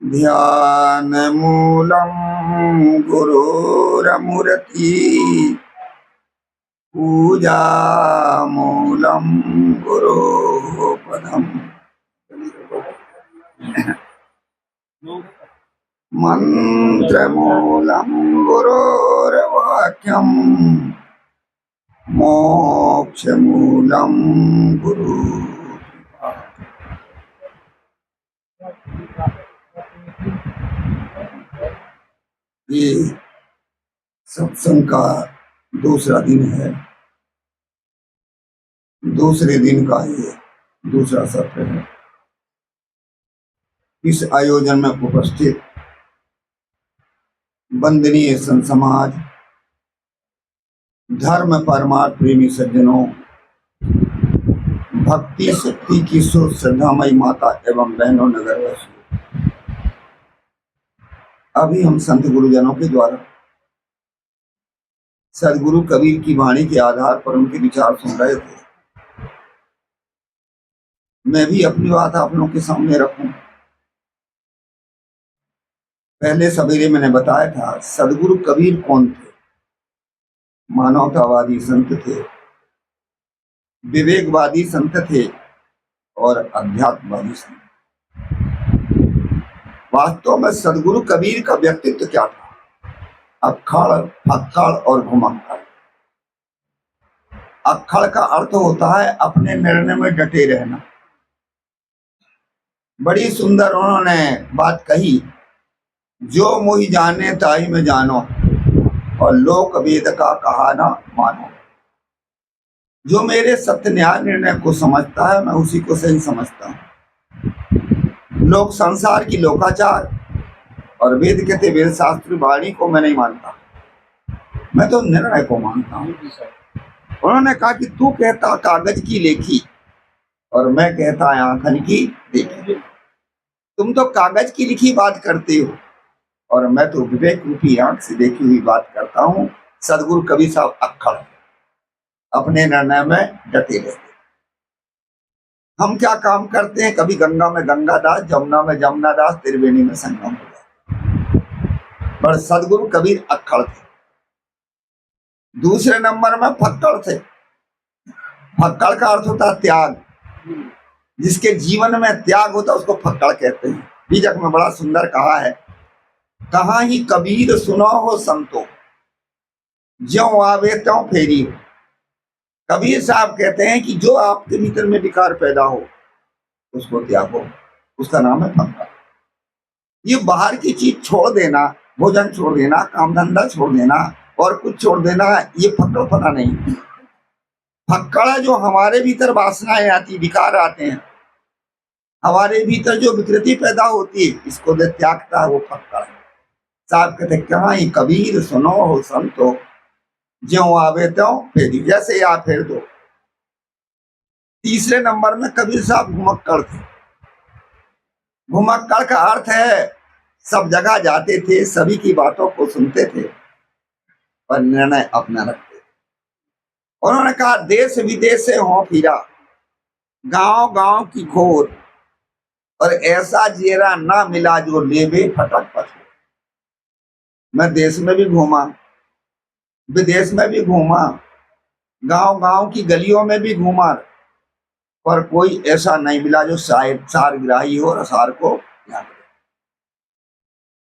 ध्यानमूलं गुरोरमूर्ति पूजामूलं गुरोः पदम् मंत्रमूलं गुरोर्वाक्यम् मोक्षमूलं गुरु। ये सत्संग का दूसरा दिन है। दूसरे दिन का ये दूसरा सत्र है। इस आयोजन में उपस्थित वंदनीय संत समाज, धर्म परमार्थ प्रेमी सज्जनों, भक्ति शक्ति की स्रोत श्रद्धामयी माता एवं बहनों, नगरवासियों, अभी हम संत गुरुजनों के द्वारा सदगुरु कबीर की वाणी के आधार पर उनके विचार सुन रहे थे। मैं भी अपनी बात आप लोगों के सामने रखूं। पहले सवेरे मैंने बताया था सदगुरु कबीर कौन थे। मानवतावादी संत थे, विवेकवादी संत थे और अध्यात्मवादी संत। वास्तव में सदगुरु कबीर का व्यक्तित्व क्या था? अक्खड़, फक्कड़ और घुमक्कड़। अक्खड़ का अर्थ होता है अपने निर्णय में डटे रहना। बड़ी सुंदर उन्होंने बात कही, जो मोहि जाने ताहि में जानो और लोक वेद का कहा ना मानो। जो मेरे सत्य न्याय निर्णय को समझता है मैं उसी को सही समझता हूँ। लोक संसार की लोकाचार और वेद कहते वेद शास्त्र वाणी को मैं नहीं मानता, मैं तो निर्णय को मानता हूँ। उन्होंने कहा कि तू कहता कागज की लेखी और मैं कहता आंखन की देखी। तुम तो कागज की लिखी बात करते हो और मैं तो विवेक रूपी आंख से देखी हुई बात करता हूँ। सदगुरु कबीर साहब अक्खड़, अपने निर्णय में डटे रहते। हम क्या काम करते हैं, कभी गंगा में गंगादास, जमुना में जमुनादास, त्रिवेणी में संगम हो जाए। पर सदगुरु कबीर अक्खड़ थे। दूसरे नंबर में फक्कड़ थे। फक्कड़ का अर्थ होता है त्याग। जिसके जीवन में त्याग होता है उसको फक्कड़ कहते हैं। बीजक में बड़ा सुंदर कहा है, कहा ही कबीर सुनो हो संतो, ज्यों आवे त्यों फेरी हो। कबीर साहब कहते हैं कि जो आपके भीतर में विकार पैदा हो उसको त्यागो, उसका नाम है फक्कड़। ये बाहर की चीज छोड़ देना, भोजन छोड़ देना, काम धंधा छोड़ देना और कुछ छोड़ देना, ये फक्कड़पना नहीं। फक्कड़ है जो हमारे भीतर वासनाएं आती, विकार आते हैं, हमारे भीतर जो विकृति पैदा होती है, इसको जो त्यागता है वो फक्कड़ है। साहब कहते कहाँ ही कबीर सुनो हो संतो, ज्यों आवे त्यों फेरी, जैसे या फेर दो। तीसरे नंबर में कबीर साहब घुमक्कड़ थे। घुमक्कड़ का अर्थ है सब जगह जाते थे, सभी की बातों को सुनते थे पर निर्णय अपना रखते थे। उन्होंने कहा देश विदेश से हो फिरा, गांव गांव की खोर, और ऐसा जेरा ना मिला जो लेबे फटक पछो। मैं देश में भी घूमा, विदेश में भी घूमा, गांव गांव की गलियों में भी घूमा, पर कोई ऐसा नहीं मिला जो सारग्राही हो और सार को याद रहे।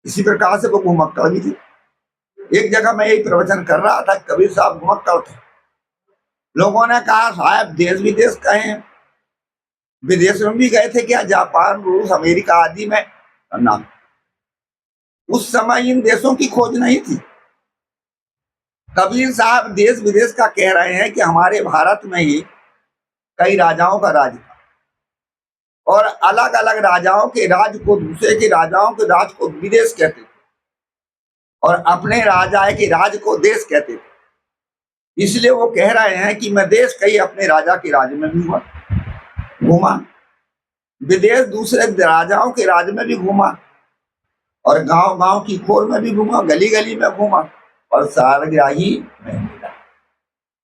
इसी प्रकार से वो घुमक्कड़ भी थे। एक जगह मैं यही प्रवचन कर रहा था, कबीर साहब घुमक्कड़ थे। लोगों ने कहा साहब देश विदेश कहे, विदेश में भी गए थे क्या? जापान, रूस, अमेरिका आदि में? ना, उस समय इन देशों की खोज नहीं थी। कबीर साहब देश विदेश का कह रहे हैं कि हमारे भारत में ही कई राजाओं का राज था और अलग अलग राजाओं के राज को दूसरे के राजाओं के राज को विदेश कहते थे और अपने राजा के राज को देश कहते थे। इसलिए वो कह रहे हैं कि मैं देश कई अपने राजा के राज में भी घूमा, विदेश दूसरे राजाओं के राज में भी घूमा और गांव गांव की खोर में भी घूमा, गली गली में घूमा और सारग्राही नहीं मिला।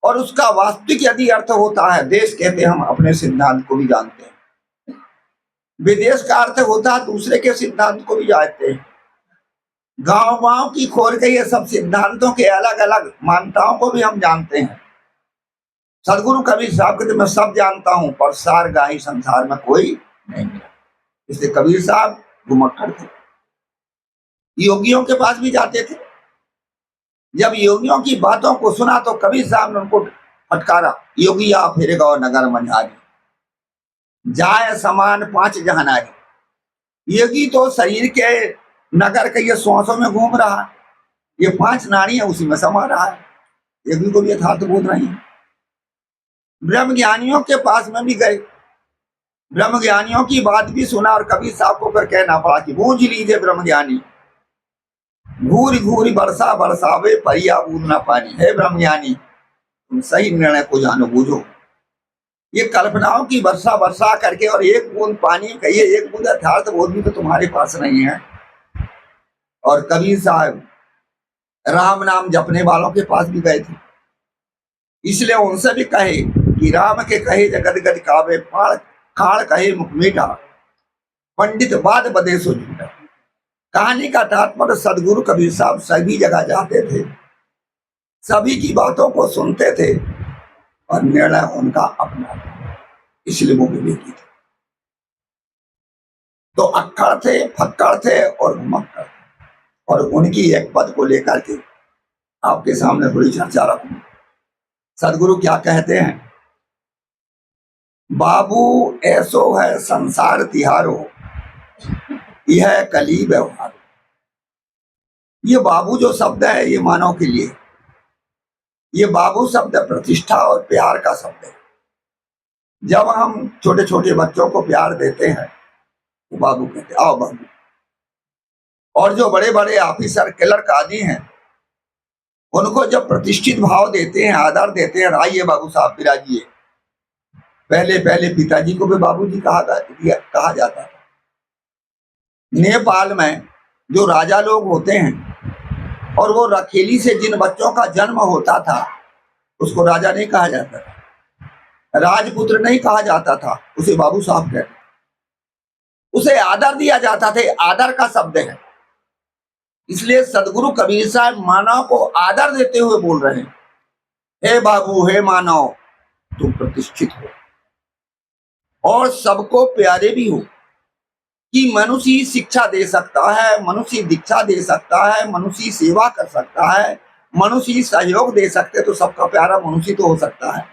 और उसका वास्तविक यदि अर्थ होता है, देश कहते हम अपने सिद्धांत को भी जानते हैं, विदेश का अर्थ होता है दूसरे के सिद्धांत को भी जानते हैं। गांव गांव की खोल के ये सब सिद्धांतों के अलग अलग मान्यताओं को भी हम जानते हैं। सदगुरु कबीर साहब कहते मैं सब जानता हूं पर सार गाही संसार में कोई नहीं मिला। इसलिए कबीर साहब घुमक्कड़ थे, योगियों के पास भी जाते थे। जब योगियों की बातों को सुना तो कबीर साहब ने उनको फटकारा, योगिया फिर गौ नगर मंझारी, जाए समान पांच जहानारी। योगी तो शरीर के नगर के ये श्वासों में घूम रहा है, ये पांच नाड़ी है उसी में समा रहा है। योगी को भी यथार्थ बोध नहीं है। ब्रह्म ज्ञानियों के पास में भी गए, ब्रह्म ज्ञानियों की बात भी सुना और कबीर साहब को फिर कहना पड़ा कि बूझ लीजिए ब्रह्म ज्ञानी, घूरी घूरी बरसा बरसावे परिया बूंद ना पानी। है ब्रह्म ज्ञानी तुम सही निर्णय को जानो बूझो। ये कल्पनाओं की वर्षा वर्षा करके और एक बूंद पानी कहिए, एक बूंद यथार्थ बोध भी तो तुम्हारे पास नहीं है। और कबीर साहब राम नाम जपने वालों के पास भी गए थे, इसलिए उनसे भी कहे कि राम के कहे जगत गद कावे, फाड़ खाड़ कहे मुख मीठा, पंडित बाद बदे सो झूठा। कहानी का तात्पर्य सदगुरु कबीर साहब सभी जगह जाते थे, सभी की बातों को सुनते थे और निर्णय उनका अपना, इसलिए वो विवेकी थे। तो अक्कड़ थे, फक्कड़ थे और घुमक्कड़ थे। और उनकी एक पद को लेकर के आपके सामने थोड़ी चर्चा रखूं। सदगुरु क्या कहते हैं, बाबू ऐसो है संसार तिहारो, यह कली व्यवहार। ये बाबू जो शब्द है ये मानव के लिए, ये बाबू शब्द प्रतिष्ठा और प्यार का शब्द है। जब हम छोटे छोटे बच्चों को प्यार देते हैं तो बाबू कहते आओ बाबू। और जो बड़े बड़े ऑफिसर क्लर्क आदि हैं उनको जब प्रतिष्ठित भाव देते हैं, आदर देते हैं, आइए बाबू साहब विराजिए। पहले पहले पिताजी को भी बाबूजी कहा जाता था। नेपाल में जो राजा लोग होते हैं और वो रखेली से जिन बच्चों का जन्म होता था उसको राजा नहीं कहा जाता था, राजपुत्र नहीं कहा जाता था, उसे बाबू साहब कहते, उसे आदर दिया जाता था। आदर का शब्द है। इसलिए सदगुरु कबीर साहब मानव को आदर देते हुए बोल रहे हैं, हे बाबू, हे मानव, तुम प्रतिष्ठित हो और सबको प्यारे भी हो। कि मनुष्य ही शिक्षा दे सकता है, मनुष्य दीक्षा दे सकता है, मनुष्य सेवा कर सकता है, मनुष्य सहयोग दे सकते, तो सबका प्यारा मनुष्य तो हो सकता है।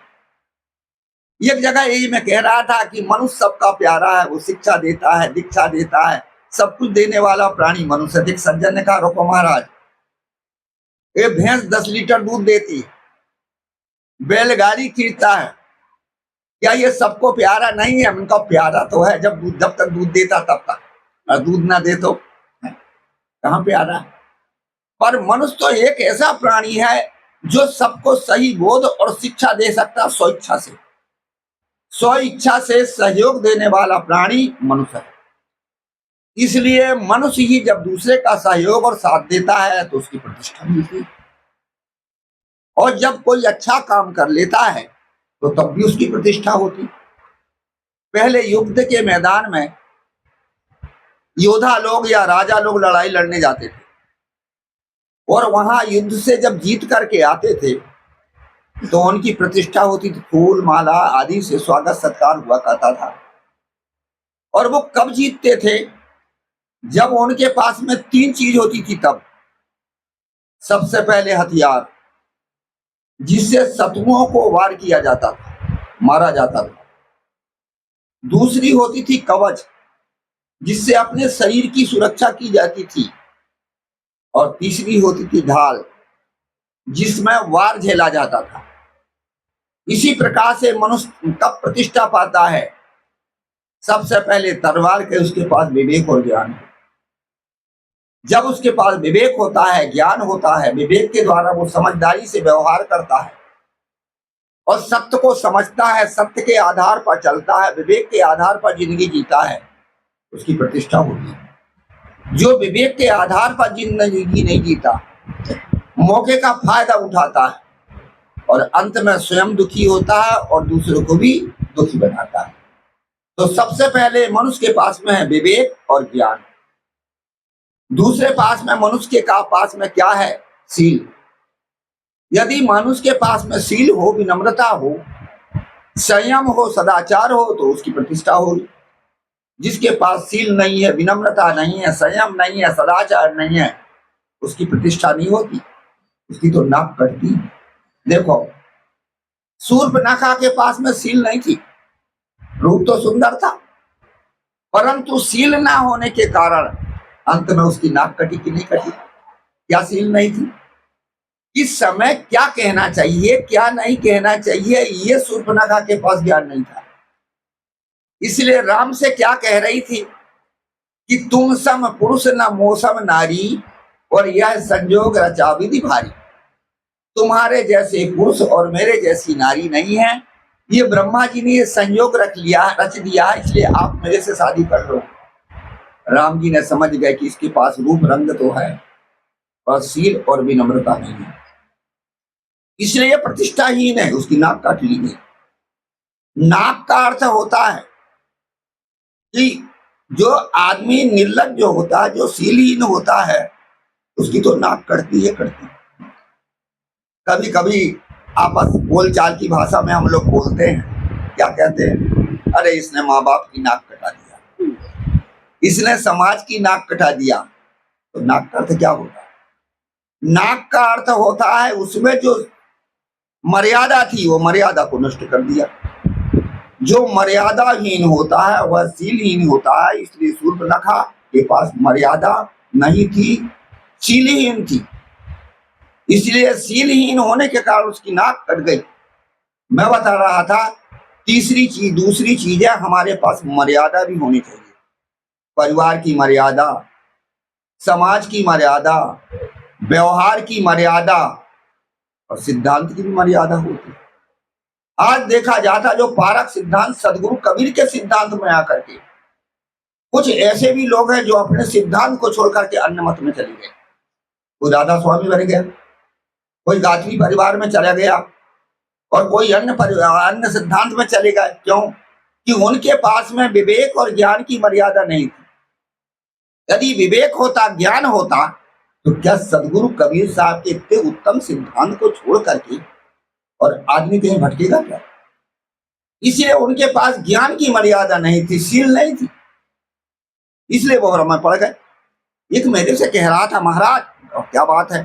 एक जगह यही मैं कह रहा था कि मनुष्य सबका प्यारा है, वो शिक्षा देता है, दीक्षा देता है, सब कुछ देने वाला प्राणी मनुष्य। एक सज्जन ने कहा, रोको महाराज, ये भैंस 10 लीटर दूध देती है, बैलगाड़ी खींचता है, क्या ये सबको प्यारा नहीं है? उनका प्यारा तो है जब तक दूध देता तब तक, और दूध ना दे तो कहां प्यारा। पर मनुष्य तो एक ऐसा प्राणी है जो सबको सही बोध और शिक्षा दे सकता, स्वेच्छा से, स्व इच्छा से सहयोग देने वाला प्राणी मनुष्य है। इसलिए मनुष्य ही जब दूसरे का सहयोग और साथ देता है तो उसकी प्रतिष्ठा मिलती है। और जब कोई अच्छा काम कर लेता है तो तब भी उसकी प्रतिष्ठा होती। पहले युद्ध के मैदान में योद्धा लोग या राजा लोग लड़ाई लड़ने जाते थे और वहां युद्ध से जब जीत करके आते थे तो उनकी प्रतिष्ठा होती थी, फूल माला आदि से स्वागत सत्कार हुआ करता था। और वो कब जीतते थे? जब उनके पास में 3 चीज होती थी तब। सबसे पहले हथियार, जिससे शत्रुओं को वार किया जाता था, मारा जाता था। दूसरी होती थी कवच, जिससे अपने शरीर की सुरक्षा की जाती थी। और तीसरी होती थी ढाल, जिसमें वार झेला जाता था। इसी प्रकार से मनुष्य कब प्रतिष्ठा पाता है? सबसे पहले तलवार के उसके पास विवेक और ज्ञान है। जब उसके पास विवेक होता है, ज्ञान होता है, विवेक के द्वारा वो समझदारी से व्यवहार करता है और सत्य को समझता है, सत्य के आधार पर चलता है, विवेक के आधार पर जिंदगी जीता है, उसकी प्रतिष्ठा होती है। जो विवेक के आधार पर जिंदगी नहीं जीता, मौके का फायदा उठाता है और अंत में स्वयं दुखी होता है और दूसरों को भी दुखी बनाता है। तो सबसे पहले मनुष्य के पास में है विवेक और ज्ञान। दूसरे पास में मनुष्य के पास में क्या है? सील। यदि मनुष्य के पास में सील हो, विनम्रता हो, संयम हो, सदाचार हो, तो उसकी प्रतिष्ठा होगी। जिसके पास सील नहीं है, विनम्रता नहीं है, संयम नहीं है, सदाचार नहीं है, उसकी प्रतिष्ठा नहीं होती, उसकी तो नाक कटती। देखो, शूर्पणखा के पास में सील नहीं थी, रूप तो सुंदर था, परंतु सील ना होने के कारण अंत में उसकी नाक कटी कि नहीं कटी? क्या सील नहीं थी? इस समय क्या कहना चाहिए, क्या नहीं कहना चाहिए, ये शूर्पणखा के पास ज्ञान नहीं था। इसलिए राम से क्या कह रही थी कि तुम सम पुरुष न मोसम नारी, और यह संजोग रचा विधि भारी। तुम्हारे जैसे पुरुष और मेरे जैसी नारी नहीं है, ये ब्रह्मा जी ने ये संयोग रच दिया, इसलिए आप मेरे से शादी कर लो। राम जी ने समझ गए कि इसके पास रूप रंग तो है और सील और विनम्रता नहीं है, इसलिए ये प्रतिष्ठाहीन है, उसकी नाक काट ली गई। नाक का अर्थ होता है कि जो आदमी निर्लज्ज जो होता है, जो सीलहीन होता है, उसकी तो नाक कटती है, कटती। कभी कभी आपस बोलचाल की भाषा में हम लोग बोलते हैं, क्या कहते हैं? अरे इसने माँ बाप की नाक कटा दिया, इसने समाज की नाक कटा दिया। तो नाक का अर्थ क्या होता है? नाक का अर्थ होता है उसमें जो मर्यादा थी, वो मर्यादा को नष्ट कर दिया। जो मर्यादाहीन होता है वह सीलहीन होता है, इसलिए शूर्पणखा के पास मर्यादा नहीं थी, सीलहीन थी, इसलिए सीलहीन होने के कारण उसकी नाक कट गई। मैं बता रहा था दूसरी चीज है, हमारे पास मर्यादा भी होनी चाहिए। परिवार की मर्यादा, समाज की मर्यादा, व्यवहार की मर्यादा और सिद्धांत की भी मर्यादा होती है। आज देखा जाता जो पारक सिद्धांत सदगुरु कबीर के सिद्धांत में आकर के, कुछ ऐसे भी लोग हैं जो अपने सिद्धांत को छोड़ करके अन्य मत में चले गए। कोई राधा स्वामी बन गया, कोई गायत्री परिवार में चला गया, और कोई अन्य सिद्धांत में चले गए। क्यों? कि उनके पास में विवेक और ज्ञान की मर्यादा नहीं थी। यदि विवेक होता, ज्ञान होता, तो क्या सदगुरु कबीर साहब के इतने उत्तम सिद्धांत को छोड़ करके और आदमी कहीं भटकेगा क्या? इसलिए उनके पास ज्ञान की मर्यादा नहीं थी, सील नहीं थी, इसलिए वो भ्रम में पड़ गए। एक मेरे से कह रहा था, महाराज क्या बात है,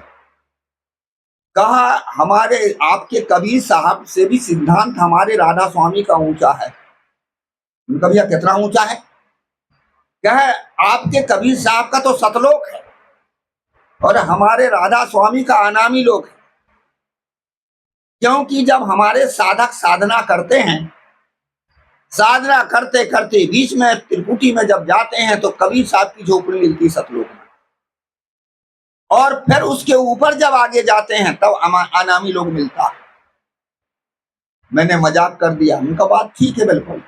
कहा हमारे आपके कबीर साहब से भी सिद्धांत हमारे राधा स्वामी का ऊंचा है। उनका भैया कितना ऊंचा है? कहे आपके कबीर साहब का तो सतलोक है और हमारे राधा स्वामी का अनामी लोक है। क्योंकि जब हमारे साधक साधना करते हैं, साधना करते करते बीच में त्रिकुटी में जब जाते हैं तो कबीर साहब की झोपड़ी मिलती सतलोक में, और फिर उसके ऊपर जब आगे जाते हैं तब अनामी लोग मिलता। मैंने मजाक कर दिया, उनका बात ठीक है बिल्कुल।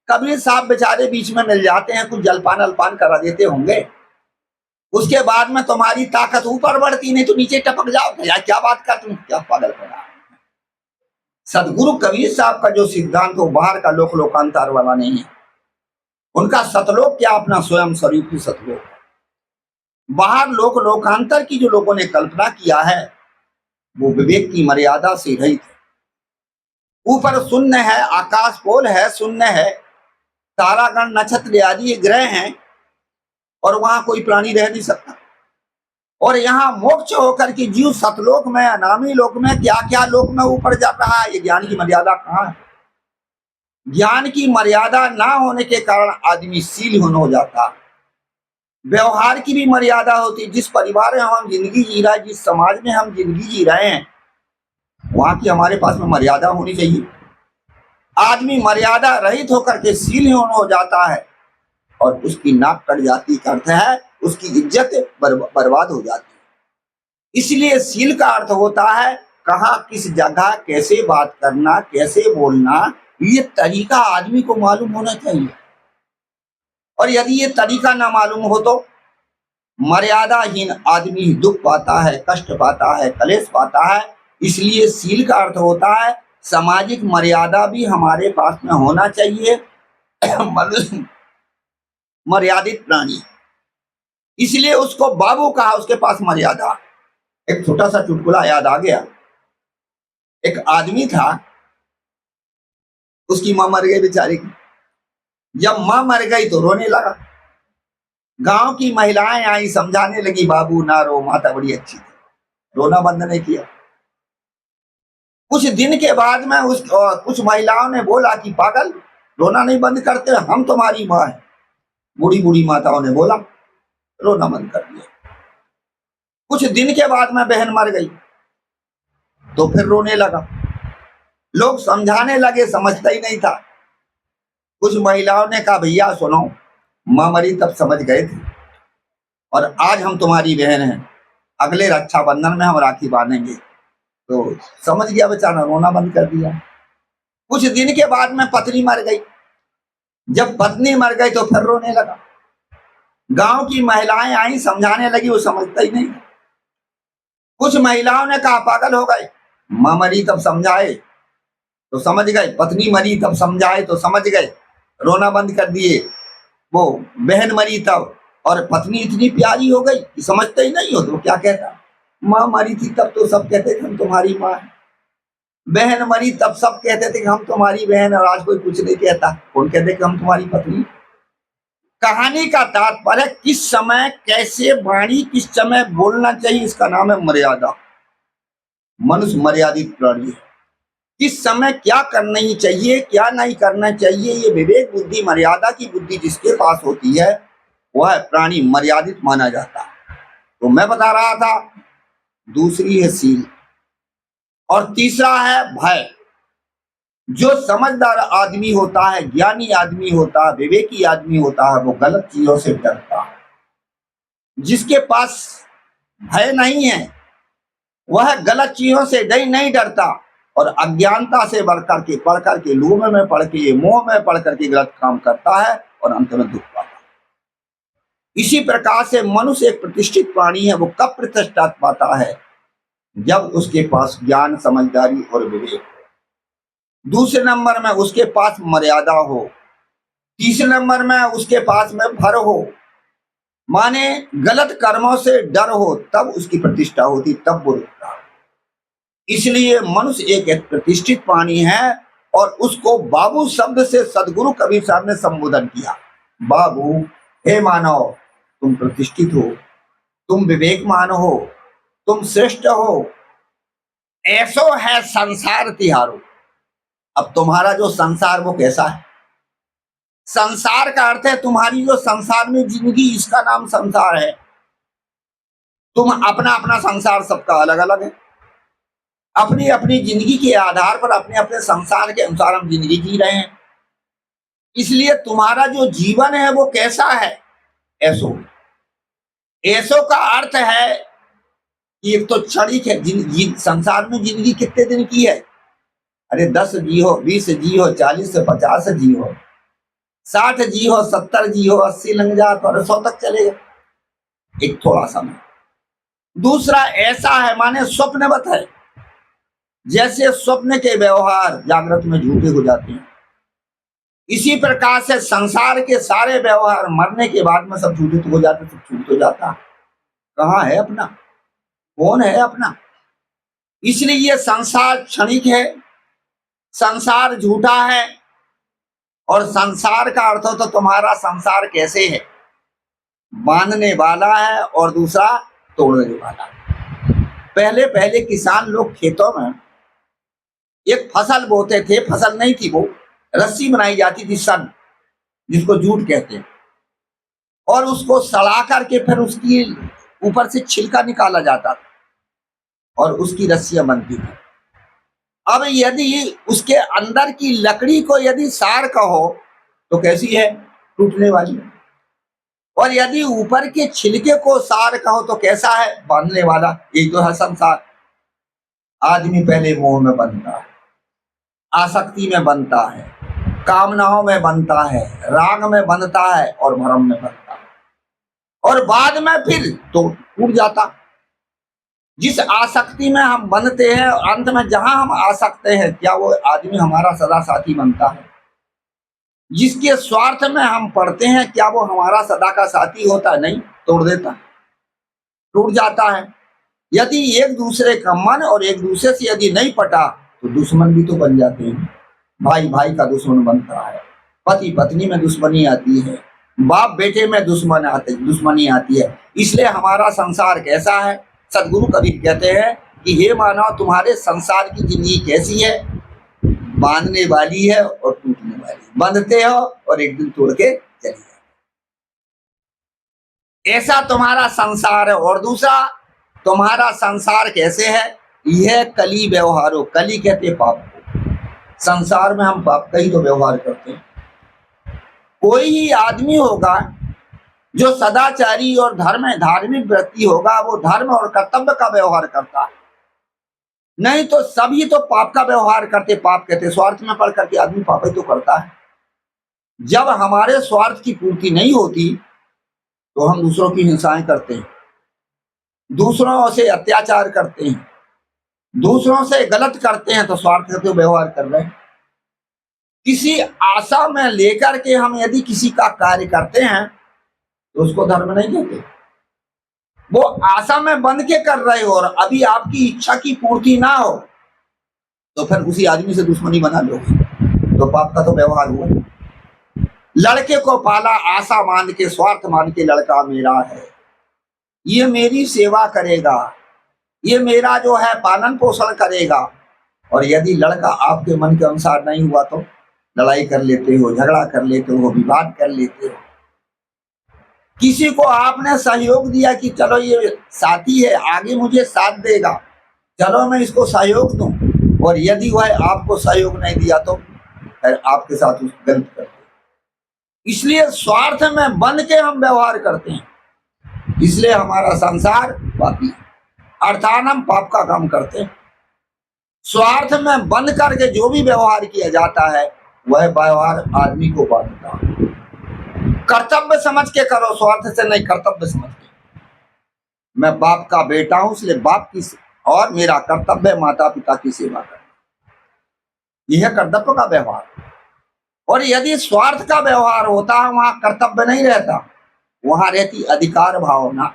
कबीर साहब बेचारे बीच में मिल जाते हैं, कुछ जलपान अल्पान करा देते होंगे, उसके बाद में तुम्हारी ताकत ऊपर बढ़ती, नहीं तो नीचे टपक जाओ। क्या बात कर, तुम क्या पागल पड़ा। सदगुरु कबीर साहब का जो सिद्धांत हो बाहर का लोक लोकांतर वाला नहीं है। उनका सतलोक क्या, अपना स्वयं स्वरूप ही सतलोक है। बाहर लोक लोकांतर की जो लोगों ने कल्पना किया है वो विवेक की मर्यादा से रहित है। ऊपर शून्य है, आकाश पोल है, शून्य है, तारागण नक्षत्र आदि ग्रह हैं, और वहां कोई प्राणी रह नहीं सकता। और यहाँ मोक्ष होकर के जीव सतलोक में, अनामी लोक में, क्या क्या लोक में ऊपर जा रहा है। ये ज्ञान की मर्यादा कहाँ है? ज्ञान की मर्यादा ना होने के कारण आदमी सीलहीन हो जाता। व्यवहार की भी मर्यादा होती। जिस परिवार में हम जिंदगी जी रहे हैं, जिस समाज में हम जिंदगी जी रहे हैं, वहां की हमारे पास में मर्यादा होनी चाहिए। आदमी मर्यादा रहित होकर के सीलहीन हो जाता है और उसकी नाक कट जाती का अर्थ है उसकी इज्जत बर्बाद हो जाती है। इसलिए सील का अर्थ होता है कहाँ, किस जगह कैसे बात करना, कैसे बोलना, ये तरीका आदमी को मालूम होना चाहिए। और यदि ये तरीका ना मालूम हो तो मर्यादाहीन आदमी दुख पाता है, कष्ट पाता है, कलेश पाता है। इसलिए सील का अर्थ होता है सामाजिक मर्यादा भी हमारे पास में होना चाहिए, मनुष्य मर्यादित प्राणी, इसलिए उसको बाबू कहा, उसके पास मर्यादा। एक छोटा सा चुटकुला याद आ गया। एक आदमी था, उसकी मां मर गई बेचारी की। जब मां मर गई तो रोने लगा। गांव की महिलाएं आई, समझाने लगी, बाबू ना रो, माता बड़ी अच्छी थी। रोना बंद नहीं किया। कुछ दिन के बाद में कुछ महिलाओं ने बोला कि पागल, रोना नहीं बंद करते, हम तुम्हारी माँ है। बूढ़ी बूढ़ी माताओं ने बोला, रोना बंद कर दिया। कुछ दिन के बाद में बहन मर गई तो फिर रोने लगा। लोग समझाने लगे, समझता ही नहीं था। कुछ महिलाओं ने कहा, भैया सुनो, मां मरी तब समझ गए थे, और आज हम तुम्हारी बहन हैं, अगले रक्षाबंधन में हम राखी बांधेंगे। तो समझ गया बेचारा, रोना बंद कर दिया। कुछ दिन के बाद में पत्नी मर गई। जब पत्नी मर गई तो फिर रोने लगा। गांव की महिलाएं आई, समझाने लगी, वो समझता ही नहीं। कुछ महिलाओं ने कहा, पागल हो गए, मां मरी तब समझाए तो समझ गए, पत्नी मरी तब समझाए तो समझ गए, रोना बंद कर दिए। वो बहन मरी तब, और पत्नी इतनी प्यारी हो गई कि समझते ही नहीं हो तो क्या कहता। मां मरी थी तब तो सब कहते थे हम तुम्हारी माँ है, बहन मरी तब सब कहते थे कि हम तुम्हारी बहन, और आज कोई कुछ नहीं कहता, कौन कहते कि हम तुम्हारी पत्नी। कहानी का तात्पर्य, किस समय कैसे वाणी, किस समय बोलना चाहिए, इसका नाम है मर्यादा। मनुष्य मर्यादित प्राणी है। किस समय क्या करना ही चाहिए, क्या नहीं करना चाहिए, ये विवेक बुद्धि, मर्यादा की बुद्धि जिसके पास होती है, वह प्राणी मर्यादित माना जाता है। तो मैं बता रहा था, दूसरी है सील, और तीसरा है भय। जो समझदार आदमी होता है, ज्ञानी आदमी होता है, विवेकी आदमी होता है, वो गलत चीजों से डरता है। जिसके पास भय नहीं है, वह गलत चीजों से नहीं डरता, और अज्ञानता से बढ़ करके, पढ़ करके, लोभ में पढ़ के, मोह में पढ़ करके गलत काम करता है और अंत में दुख पाता है। इसी प्रकार से मनुष्य एक प्रतिष्ठित प्राणी है। वो कब प्रतिष्ठा पाता है? जब उसके पास ज्ञान, समझदारी और विवेक हो। दूसरे नंबर में उसके पास मर्यादा हो। तीसरे नंबर में उसके पास में भर हो, माने गलत कर्मों से डर हो, तब उसकी प्रतिष्ठा होती, तब वो रुकता। इसलिए मनुष्य एक प्रतिष्ठित प्राणी है, और उसको बाबू शब्द से सदगुरु कबीर साहब ने संबोधन किया। बाबू, हे मानव, तुम प्रतिष्ठित हो, तुम विवेकमान हो, तुम श्रेष्ठ हो, ऐसो है संसार तिहारो। अब तुम्हारा जो संसार वो कैसा है? संसार का अर्थ है तुम्हारी जो संसार में जिंदगी, इसका नाम संसार है। तुम अपना अपना संसार सबका अलग अलग है। अपनी अपनी जिंदगी के आधार पर, अपने अपने संसार के अनुसार हम जिंदगी जी रहे हैं। इसलिए तुम्हारा जो जीवन है वो कैसा है? ऐसो। ऐसो का अर्थ है कि एक तो क्षणिक है। संसार में जिंदगी कितने दिन की है? अरे 10 जी हो, 20 जी हो, 40 से 50 जी हो, 60 जी हो, 70 जी हो, 80 लंग जा तो 100 तक चलेगा, एक थोड़ा समय। दूसरा ऐसा है, माने स्वप्नवत है। जैसे स्वप्न के व्यवहार जागृत में झूठे हो जाते हैं, इसी प्रकार से संसार के सारे व्यवहार मरने के बाद में सब झूठे हो जाते, सब छूट हो जाता। कहाँ है अपना? कौन है अपना? इसलिए ये संसार क्षणिक है, संसार झूठा है। और संसार का अर्थ हो तो तुम्हारा संसार कैसे है? बांधने वाला है और दूसरा तोड़ने वाला है। पहले पहले किसान लोग खेतों में एक फसल बोते थे, फसल नहीं थी वो, रस्सी बनाई जाती थी, सन, जिसको जूट कहते हैं, और उसको सड़ा करके फिर उसकी ऊपर से छिलका निकाला जाता था और उसकी रस्सियां बनती थी। अब यदि उसके अंदर की लकड़ी को यदि सार कहो तो कैसी है? टूटने वाली। और यदि ऊपर के छिलके को सार कहो तो कैसा है? बांधने वाला। यही तो है संसार। आदमी पहले मोह में बनता है, आसक्ति में बनता है, कामनाओं में बनता है, राग में बनता है और भ्रम में बनता है, और बाद में फिर तो टूट जाता। जिस आसक्ति में हम बनते हैं, अंत में जहां हम आ सकते हैं, क्या वो आदमी हमारा सदा साथी बनता है? जिसके स्वार्थ में हम पढ़ते हैं, क्या वो हमारा सदा का साथी होता? नहीं, तोड़ देता, टूट जाता है। यदि एक दूसरे का मन और एक दूसरे से यदि नहीं पटा तो दुश्मन भी तो बन जाते हैं। भाई भाई का दुश्मन बनता है, पति पत्नी में दुश्मनी आती है, बाप बेटे में दुश्मनी आती है। इसलिए हमारा संसार कैसा है? सदगुरु कबीर कहते हैं कि हे मानव, तुम्हारे संसार की जिंदगी कैसी है? बांधने वाली है और टूटने वाली। बंधते हो और एक दिन तोड़ के चली जाती, ऐसा तुम्हारा संसार है। और दूसरा, तुम्हारा संसार कैसे है? यह कली व्यवहार हो। कली कहते पाप को। संसार में हम पाप का ही तो व्यवहार करते हैं। कोई ही आदमी होगा जो सदाचारी और धार्मिक व्यक्ति होगा, वो धर्म और कर्तव्य का व्यवहार करता है। नहीं तो सभी तो पाप का व्यवहार करते। पाप कहते स्वार्थ में पड़ करके आदमी पाप ही तो करता है। जब हमारे स्वार्थ की पूर्ति नहीं होती तो हम दूसरों की हिंसाएं करते हैं, दूसरों से अत्याचार करते हैं, दूसरों से गलत करते हैं, तो स्वार्थ का व्यवहार कर रहे हैं। किसी आशा में लेकर के हम यदि किसी का कार्य करते हैं तो उसको धर्म नहीं कहते। वो आशा में बंध के कर रहे हो और अभी आपकी इच्छा की पूर्ति ना हो तो फिर उसी आदमी से दुश्मनी बना लो, तो पाप का तो व्यवहार हुआ। लड़के को पाला आशा मान के, स्वार्थ मान के, लड़का मेरा है, ये मेरी सेवा करेगा, ये मेरा जो है पालन पोषण करेगा। और यदि लड़का आपके मन के अनुसार नहीं हुआ तो लड़ाई कर लेते हो, झगड़ा कर लेते हो, विवाद कर लेते हो। किसी को आपने सहयोग दिया कि चलो ये साथी है, आगे मुझे साथ देगा, चलो मैं इसको सहयोग दूं, और यदि वह आपको सहयोग नहीं दिया तो फिर आपके साथ उस गलत करते। इसलिए स्वार्थ में बंध के हम व्यवहार करते हैं, इसलिए हमारा संसार पापी है। अर्थात हम पाप का काम करते हैं। स्वार्थ में बंध करके जो भी व्यवहार किया जाता है वह व्यवहार आदमी को बांधता है। कर्तव्य समझ के करो, स्वार्थ से नहीं, कर्तव्य समझ के। मैं बाप का बेटा हूं, इसलिए बाप की और मेरा कर्तव्य माता पिता की सेवा करना, यह कर्तव्य का व्यवहार। और यदि स्वार्थ का व्यवहार होता है, वहां कर्तव्य नहीं रहता, वहां रहती अधिकार भावना।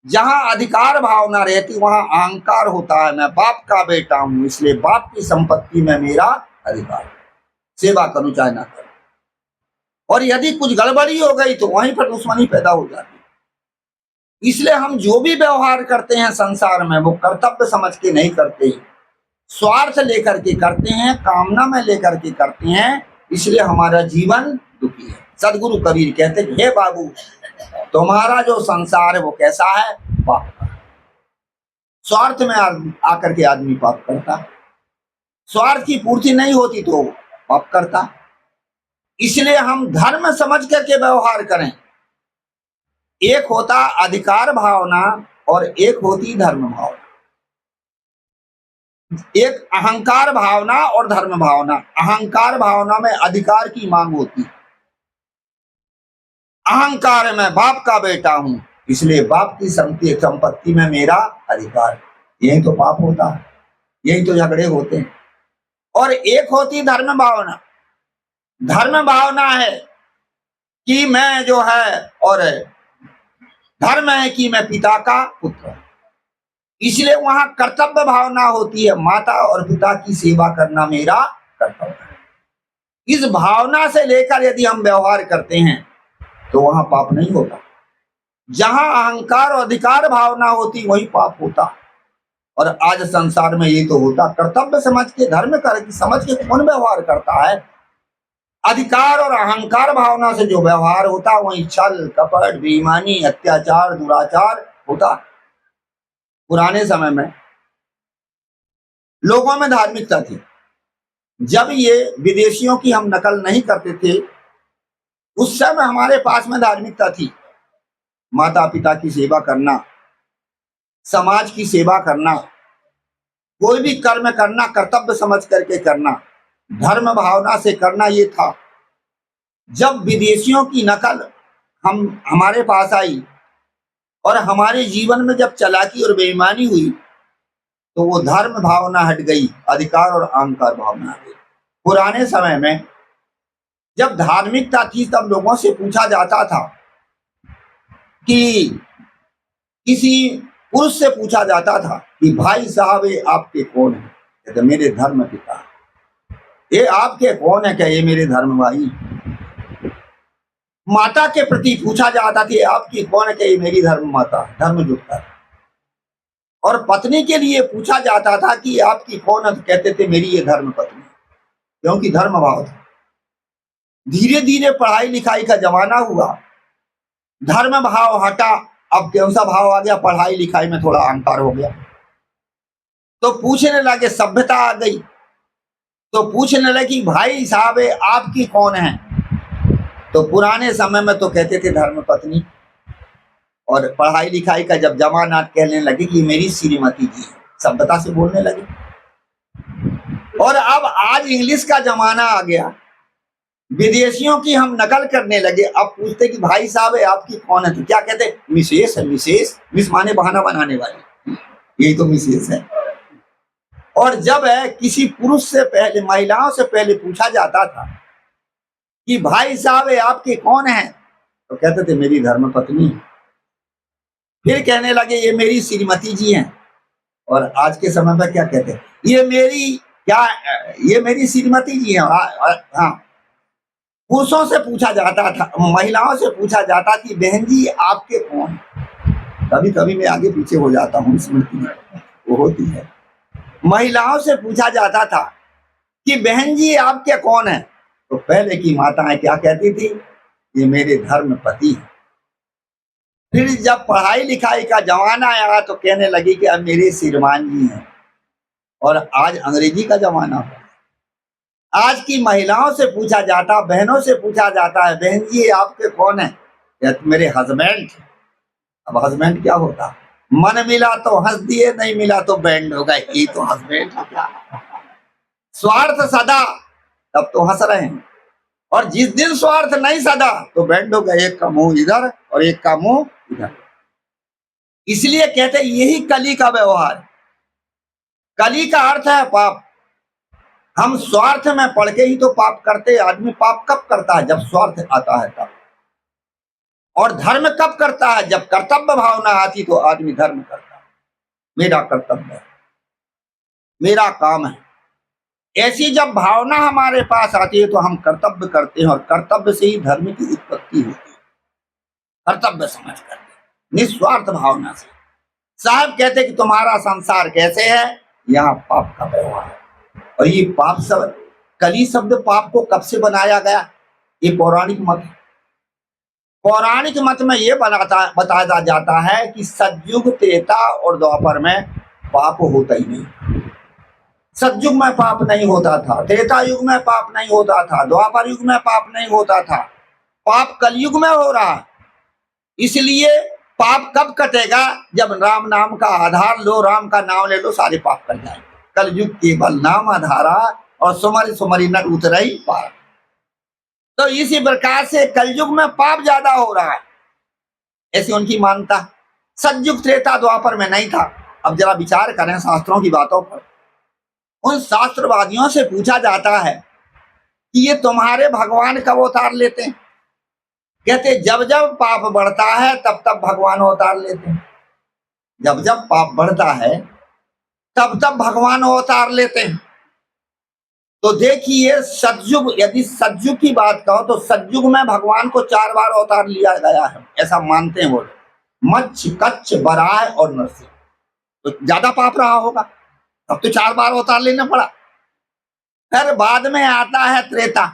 जहां अधिकार भावना रहती वहां अहंकार होता है। मैं बाप का बेटा हूं, इसलिए बाप की संपत्ति में मेरा अधिकार, सेवा करूं चाहे ना करूं। और यदि कुछ गड़बड़ी हो गई तो वहीं पर दुश्मनी पैदा हो जाती। इसलिए हम जो भी व्यवहार करते हैं संसार में वो कर्तव्य समझ के नहीं करते, स्वार्थ लेकर के करते हैं, कामना में लेकर के करते हैं। इसलिए हमारा जीवन दुखी है। सदगुरु कबीर कहते हैं, हे बाबू, तुम्हारा जो संसार है वो कैसा है? पाप का। स्वार्थ में आकर के आदमी पाप करता, स्वार्थ की पूर्ति नहीं होती तो पाप करता। इसलिए हम धर्म समझ करके व्यवहार करें। एक होता अधिकार भावना और एक होती धर्म भावना। एक अहंकार भावना और धर्म भावना। अहंकार भावना में अधिकार की मांग होती, अहंकार में बाप का बेटा हूं, इसलिए बाप की संपत्ति में मेरा अधिकार। यही तो पाप होता है, यही तो झगड़े होते हैं। और एक होती धर्म भावना। धर्म भावना है कि मैं जो है, और धर्म है कि मैं पिता का पुत्र, इसलिए वहां कर्तव्य भावना होती है। माता और पिता की सेवा करना मेरा कर्तव्य है। इस भावना से लेकर यदि हम व्यवहार करते हैं तो वहां पाप नहीं होता। जहां अहंकार और अधिकार भावना होती वही पाप होता। और आज संसार में ये तो होता, कर्तव्य समझ के, धर्म कर समझ के कौन व्यवहार करता है? अधिकार और अहंकार भावना से जो व्यवहार होता वही छल कपट बेईमानी अत्याचार दुराचार होता। पुराने समय में लोगों में धार्मिकता थी। जब ये विदेशियों की हम नकल नहीं करते थे, उस समय हमारे पास में धार्मिकता थी। माता पिता की सेवा करना, समाज की सेवा करना, कोई भी कर्म करना कर्तव्य समझ करके करना, धर्म भावना से करना, ये था। जब विदेशियों की नकल हमारे पास आई और हमारे जीवन में जब चालाकी और बेईमानी हुई तो वो धर्म भावना हट गई, अधिकार और अहंकार भावना आ गई। पुराने समय में जब धार्मिकता थी तब लोगों से पूछा जाता था कि किसी पुरुष से पूछा जाता था कि भाई साहब ये आपके कौन है? कहते मेरे धर्म पिता। ये आपके कौन है? क्या ये मेरे धर्म भाई। माता के प्रति पूछा जाता था आपकी कौन है? क्या ये मेरी धर्म माता, धर्म जुटता। और पत्नी के लिए पूछा जाता था कि आपकी कौन है? तो कहते थे मेरी ये धर्म पत्नी, क्योंकि धर्म भाव था। धीरे धीरे पढ़ाई लिखाई का जमाना हुआ, धर्म भाव हटा, अब कौन सा भाव आ गया? पढ़ाई लिखाई में थोड़ा अहंकार हो गया, तो पूछने लगे, सभ्यता आ गई तो पूछने लगे भाई साहब आपकी कौन है? तो पुराने समय में तो कहते थे धर्म पत्नी, और पढ़ाई लिखाई का जब जमाना कहने लगे कि मेरी श्रीमती जी है, सभ्यता से बोलने लगे। और अब आज इंग्लिश का जमाना आ गया, विदेशियों की हम नकल करने लगे। अब पूछते कि भाई साहब आपकी कौन है? तो क्या कहते? मिसेस है। मिसेस, मिस माने बहाना बनाने वाली, यही तो मिसेस है। और जब किसी पुरुष से पहले, महिलाओं से पहले पूछा जाता था कि भाई साहब आपके कौन है? तो कहते थे मेरी धर्म पत्नी। फिर कहने लगे ये मेरी श्रीमती जी हैं। और आज के समय में क्या कहते हैं? ये मेरी श्रीमती जी हैं। हाँ, पुरुषों से पूछा जाता था, महिलाओं से पूछा जाता कि बहन जी आपके कौन? कभी कभी मैं आगे पीछे हो जाता हूँ, स्मृति वो होती है। महिलाओं से पूछा जाता था कि बहन जी आपके कौन है? तो पहले की माताएं क्या कहती थी? ये मेरे धर्म पति है। फिर जब पढ़ाई लिखाई का जमाना आया तो कहने लगी कि अब मेरे श्रीमान जी हैं। और आज अंग्रेजी का जमाना है, आज की महिलाओं से पूछा जाता, बहनों से पूछा जाता है बहन जी आपके कौन है? या मेरे हस्बैंड। अब हस्बैंड क्या होता? मन मिला तो हंस दिए, नहीं मिला तो बैंड हो गए, ये तो हस्बैंड। स्वार्थ सदा, तब तो हंस रहे हैं। और जिस दिन स्वार्थ नहीं सदा तो बैंड हो गए, एक का मुंह इधर और एक का मुंह इधर। इसलिए कहते यही कली का व्यवहार। कली का अर्थ है पाप। हम स्वार्थ में पड़ के ही तो पाप करते। आदमी पाप कब करता है? जब स्वार्थ आता है तब। और धर्म कब करता है? जब कर्तव्य भावना आती तो आदमी धर्म करता है। मेरा कर्तव्य है, मेरा काम है, ऐसी जब भावना हमारे पास आती है तो हम कर्तव्य करते हैं। और कर्तव्य से ही धर्म की उत्पत्ति होती है, कर्तव्य समझ कर, निस्वार्थ भावना से। साहब कहते कि तुम्हारा संसार कैसे है? यहाँ पाप का व्यवहार है। और ये पाप शब्द, कली शब्द पाप को कब से बनाया गया? ये पौराणिक मत है। पौराणिक मत में ये बताया जाता है कि सतयुग, त्रेता और द्वापर में पाप होता ही नहीं। सतयुग में पाप नहीं होता था, त्रेता युग में पाप नहीं होता था, द्वापर युग में पाप नहीं होता था। पाप कलयुग में हो रहा है। इसलिए पाप कब कटेगा? जब राम नाम का आधार लो, राम का नाम ले लो, सारे पाप कट जाएंगे। कलयुग केवल नाम आधारा और सुमरि सुमरि नर उतरई पार। तो इसी प्रकार से कलयुग में पाप ज्यादा हो रहा है, ऐसी उनकी मानता। सतयुग, त्रेता, द्वापर में नहीं था। अब जरा विचार करें शास्त्रों की बातों पर। उन शास्त्रवादियों से पूछा जाता है कि ये तुम्हारे भगवान कब अवतार लेते हैं? कहते जब जब पाप बढ़ता है तब तब भगवान अवतार लेते हैं। जब जब पाप बढ़ता है तब तब भगवान अवतार लेते हैं। तो देखिए सतयुग, यदि सतयुग की बात कहो तो सतयुग में भगवान को 4 बार अवतार लिया गया है, ऐसा मानते हैं वो लोग। मत्स्य, कच्छ, बराह और नरसिंह। तो ज्यादा पाप रहा होगा, अब तो 4 बार अवतार लेना पड़ा। फिर बाद में आता है त्रेता।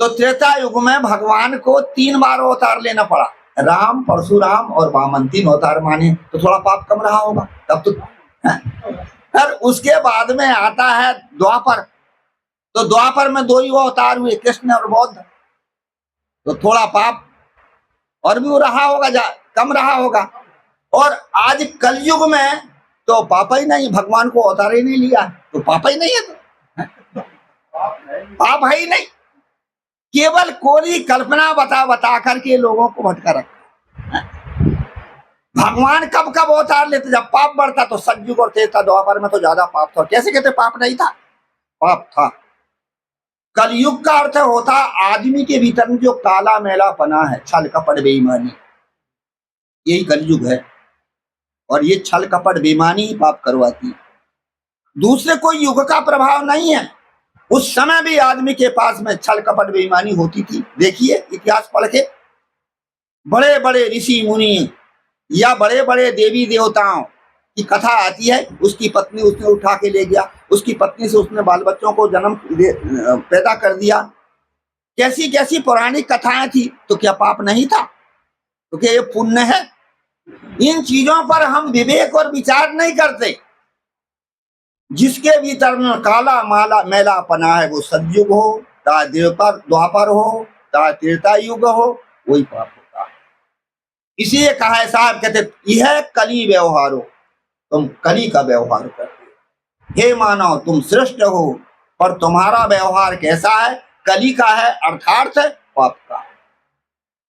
तो त्रेता युग में भगवान को 3 बार अवतार लेना पड़ा। राम, परशुराम और वामन, 3 अवतार माने, तो थोड़ा पाप कम रहा होगा तब तो। फिर उसके बाद में आता है द्वापर। तो द्वापर में 2 ही अवतार हुए, कृष्ण और बौद्ध। तो थोड़ा पाप और भी रहा होगा, कम रहा होगा। और आज कलयुग में तो पापा ही नहीं, भगवान को अवतार ही नहीं लिया, तो पापा ही नहीं है। तो पाप है ही नहीं, केवल कोरी कल्पना बता करके लोगों को भटका रखा। भगवान कब कब अवतार लेते? जब पाप बढ़ता। तो सतयुग और त्रेता, द्वापर में तो ज्यादा पाप था। कैसे कहते पाप नहीं था? पाप था। कलयुग का अर्थ होता आदमी के भीतर में जो काला मैला पना है, छल कपट बेईमानी, यही कलयुग है। और ये छल कपट बेईमानी ही पाप करवाती है, दूसरे कोई युग का प्रभाव नहीं है। उस समय भी आदमी के पास में छल कपट बेईमानी होती थी। देखिए इतिहास पढ़ के, बड़े बड़े ऋषि मुनि या बड़े बड़े देवी देवताओं की कथा आती है, उसकी पत्नी उसने उठा के ले गया, उसकी पत्नी से उसने बाल बच्चों को पैदा कर दिया। कैसी कैसी पौराणिक कथाएं थी, तो क्या पाप नहीं था? तो क्या ये पुण्य है? इन चीजों पर हम विवेक और विचार नहीं करते। जिसके भीतर में काला माला मैला पना है, वो सतयुग हो, चाहे द्वापर हो, चाहे त्रेता युग हो, वही पाप होता है। इसीलिए कहा है साहब, कहते यह कली व्यवहार हो, तुम कली का व्यवहार करते हो। हे मानव, तुम श्रेष्ठ हो, पर तुम्हारा व्यवहार कैसा है? कली का है, अर्थात पाप का।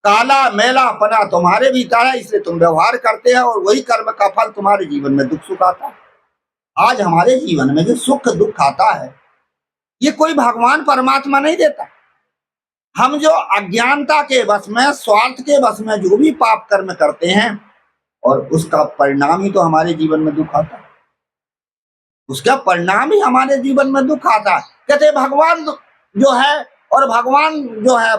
काला मैला पना तुम्हारे भीतर है, इसलिए तुम व्यवहार करते हो, और वही कर्म का फल तुम्हारे जीवन में दुख सुख आता है। आज हमारे जीवन में जो सुख दुख आता है, ये कोई भगवान परमात्मा नहीं देता। हम जो अज्ञानता के वश में, स्वार्थ के वश में जो भी पाप कर्म करते हैं, और उसका परिणाम ही तो हमारे जीवन में दुख आता है। उसका परिणाम ही हमारे जीवन में दुख आता है। कहते भगवान जो है, और भगवान जो है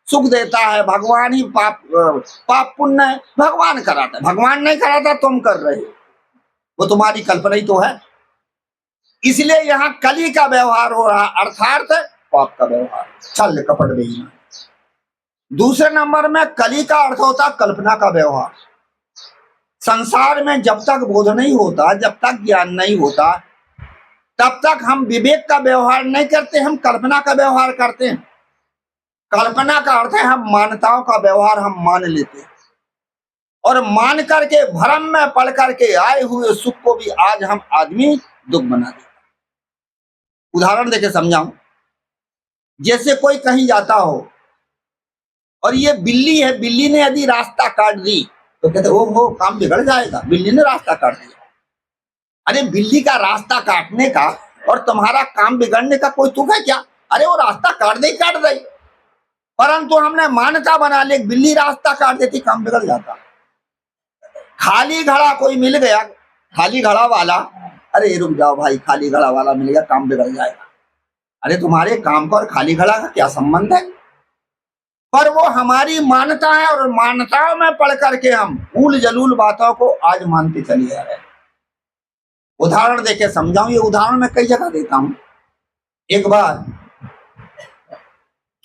सुख देता है, भगवान ही पाप पुण्य भगवान कराता है। भगवान नहीं कराता, तुम कर रहे हो, वो तुम्हारी कल्पना ही तो है। इसलिए यहाँ कली का व्यवहार हो रहा, अर्थात पाप का व्यवहार, छल कपट बेईमानी। दूसरे नंबर में कली का अर्थ होता कल्पना का व्यवहार। संसार में जब तक बोध नहीं होता, जब तक ज्ञान नहीं होता, तब तक हम विवेक का व्यवहार नहीं करते, हम कल्पना का व्यवहार करते हैं। कल्पना का अर्थ है हम मान्यताओं का व्यवहार हम मान लेते हैं, और मान करके भ्रम में पड़ करके आए हुए सुख को भी आज हम आदमी दुख बना देते। उदाहरण देके समझाऊं, जैसे कोई कहीं जाता हो और ये बिल्ली है, बिल्ली ने यदि रास्ता काट दी, तो कहते हो काम बिगड़ जाएगा, बिल्ली ने रास्ता काट दिया। अरे बिल्ली का रास्ता काटने का और तुम्हारा काम बिगड़ने का कोई तुक है क्या? अरे वो रास्ता काट दे, परंतु हमने मान्यता बना ली, बिल्ली रास्ता काट देती काम बिगड़ जाता। खाली घड़ा कोई मिल गया, खाली घड़ा वाला, अरे रुक जाओ भाई, खाली घड़ा वाला मिल गया, काम बिगड़ जाएगा। अरे तुम्हारे काम का और खाली घड़ा का क्या संबंध है? पर वो हमारी मान्यता है, और मान्यताओं में पढ़ करके हम ऊल जलूल बातों को आज मानते चले जा रहे हैं। उदाहरण देके समझाऊं, ये उदाहरण मैं कई जगह देता हूं। एक बार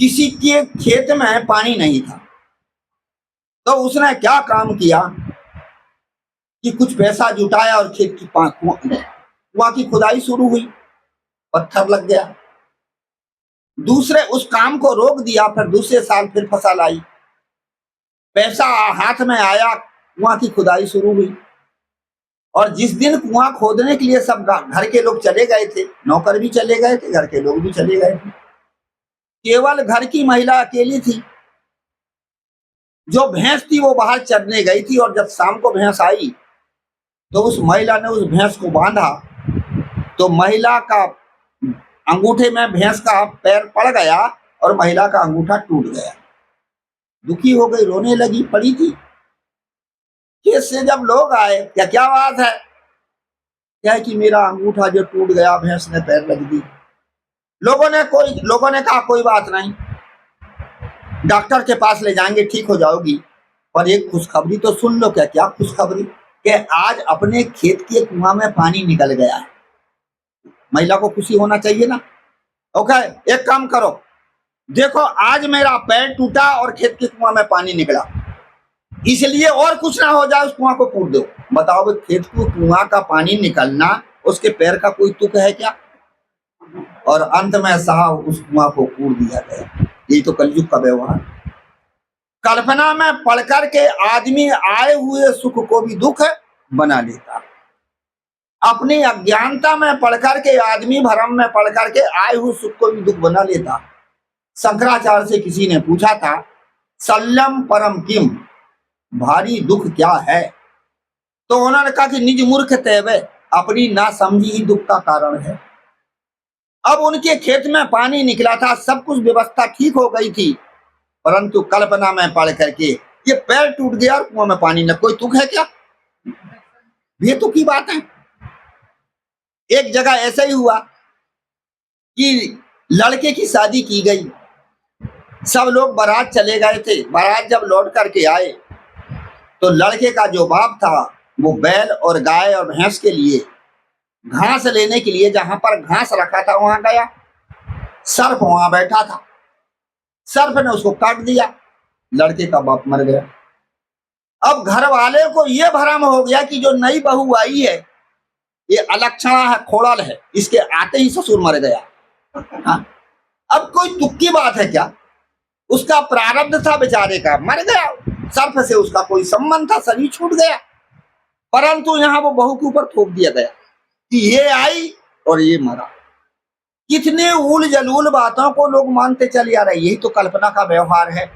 किसी के खेत में पानी नहीं था, तो उसने क्या काम किया कि कुछ पैसा जुटाया और खेत की कुआं की खुदाई शुरू हुई, पत्थर लग गया। दूसरे उस काम को रोक दिया, फिर दूसरे साल फिर फसल आई, पैसा हाथ में आया, कुआं की खुदाई शुरू हुई। और जिस दिन कुआं खोदने के लिए सब घर के लोग चले गए थे, नौकर भी चले गए थे, घर के लोग भी चले गए थे, केवल घर की महिला अकेली थी। जो भैंस थी वो बाहर चरने गई थी, और जब शाम को भैंस आई तो उस महिला ने उस भैंस को बांधा, तो महिला का अंगूठे में भैंस का पैर पड़ गया और महिला का अंगूठा टूट गया। दुखी हो गई, रोने लगी, पड़ी थी। खेत से जब लोग आए, क्या बात है? क्या है कि मेरा अंगूठा जो टूट गया, भैंस ने पैर लग दी। लोगों ने कहा कोई बात नहीं, डॉक्टर के पास ले जाएंगे, ठीक हो जाओगी। पर एक खुशखबरी तो सुन लो। क्या खुशखबरी? कि आज अपने खेत के कुआं में पानी निकल गया है। महिला को खुशी होना चाहिए ना। ओके, एक काम करो, देखो आज मेरा पैर टूटा और खेत के कुआं में पानी निकला, इसलिए और कुछ ना हो जाए, उस कुआं को पूर दो। बताओ, खेत को कुआं का पानी निकलना उसके पैर का कोई तुक है क्या? और अंत में साहब उस कुआं को पूर दिया गया। यही तो कलयुग का व्यवहार। कल्पना में पढ़कर के आदमी आए हुए सुख को भी दुख बना लेता। अपनी अज्ञानता में पढ़कर के आदमी भ्रम में पढ़कर के आए हुए सुख को भी दुख बना लेता। शंकराचार्य से किसी ने पूछा था, शल्यम परम किम, भारी दुख क्या है? तो उन्होंने कहा कि निज मूर्ख तैवे, अपनी ना समझी ही दुख का कारण है। अब उनके खेत में पानी निकला था, सब कुछ व्यवस्था ठीक हो गई थी, परंतु कल्पना में पढ़ करके ये पैर टूट गया और कुआं में पानी न। कोई तुक है क्या? बेतुक की बात है। एक जगह ऐसा ही हुआ कि लड़के की शादी की गई, सब लोग बारात चले गए थे। बारात जब लौट करके आए तो लड़के का जो बाप था वो बैल और गाय और भैंस के लिए घास लेने के लिए जहां पर घास रखा था वहां गया। सर्प वहां बैठा था, सर्प ने उसको काट दिया, लड़के का बाप मर गया। अब घर वाले को यह भ्रम हो गया कि जो नई बहू आई है ये अलक्षणा है, खोड़ल है, इसके आते ही ससुर मर गया। हाँ? अब कोई तुक की बात है क्या? उसका प्रारब्ध था बेचारे का, मर गया, सर्प से उसका कोई संबंध था, शरीर छूट गया। परंतु यहाँ वो बहू के ऊपर थोप दिया गया कि ये आई और ये मरा। कितने उल जलूल बातों को लोग मानते चले आ रहे, यही तो कल्पना का व्यवहार है।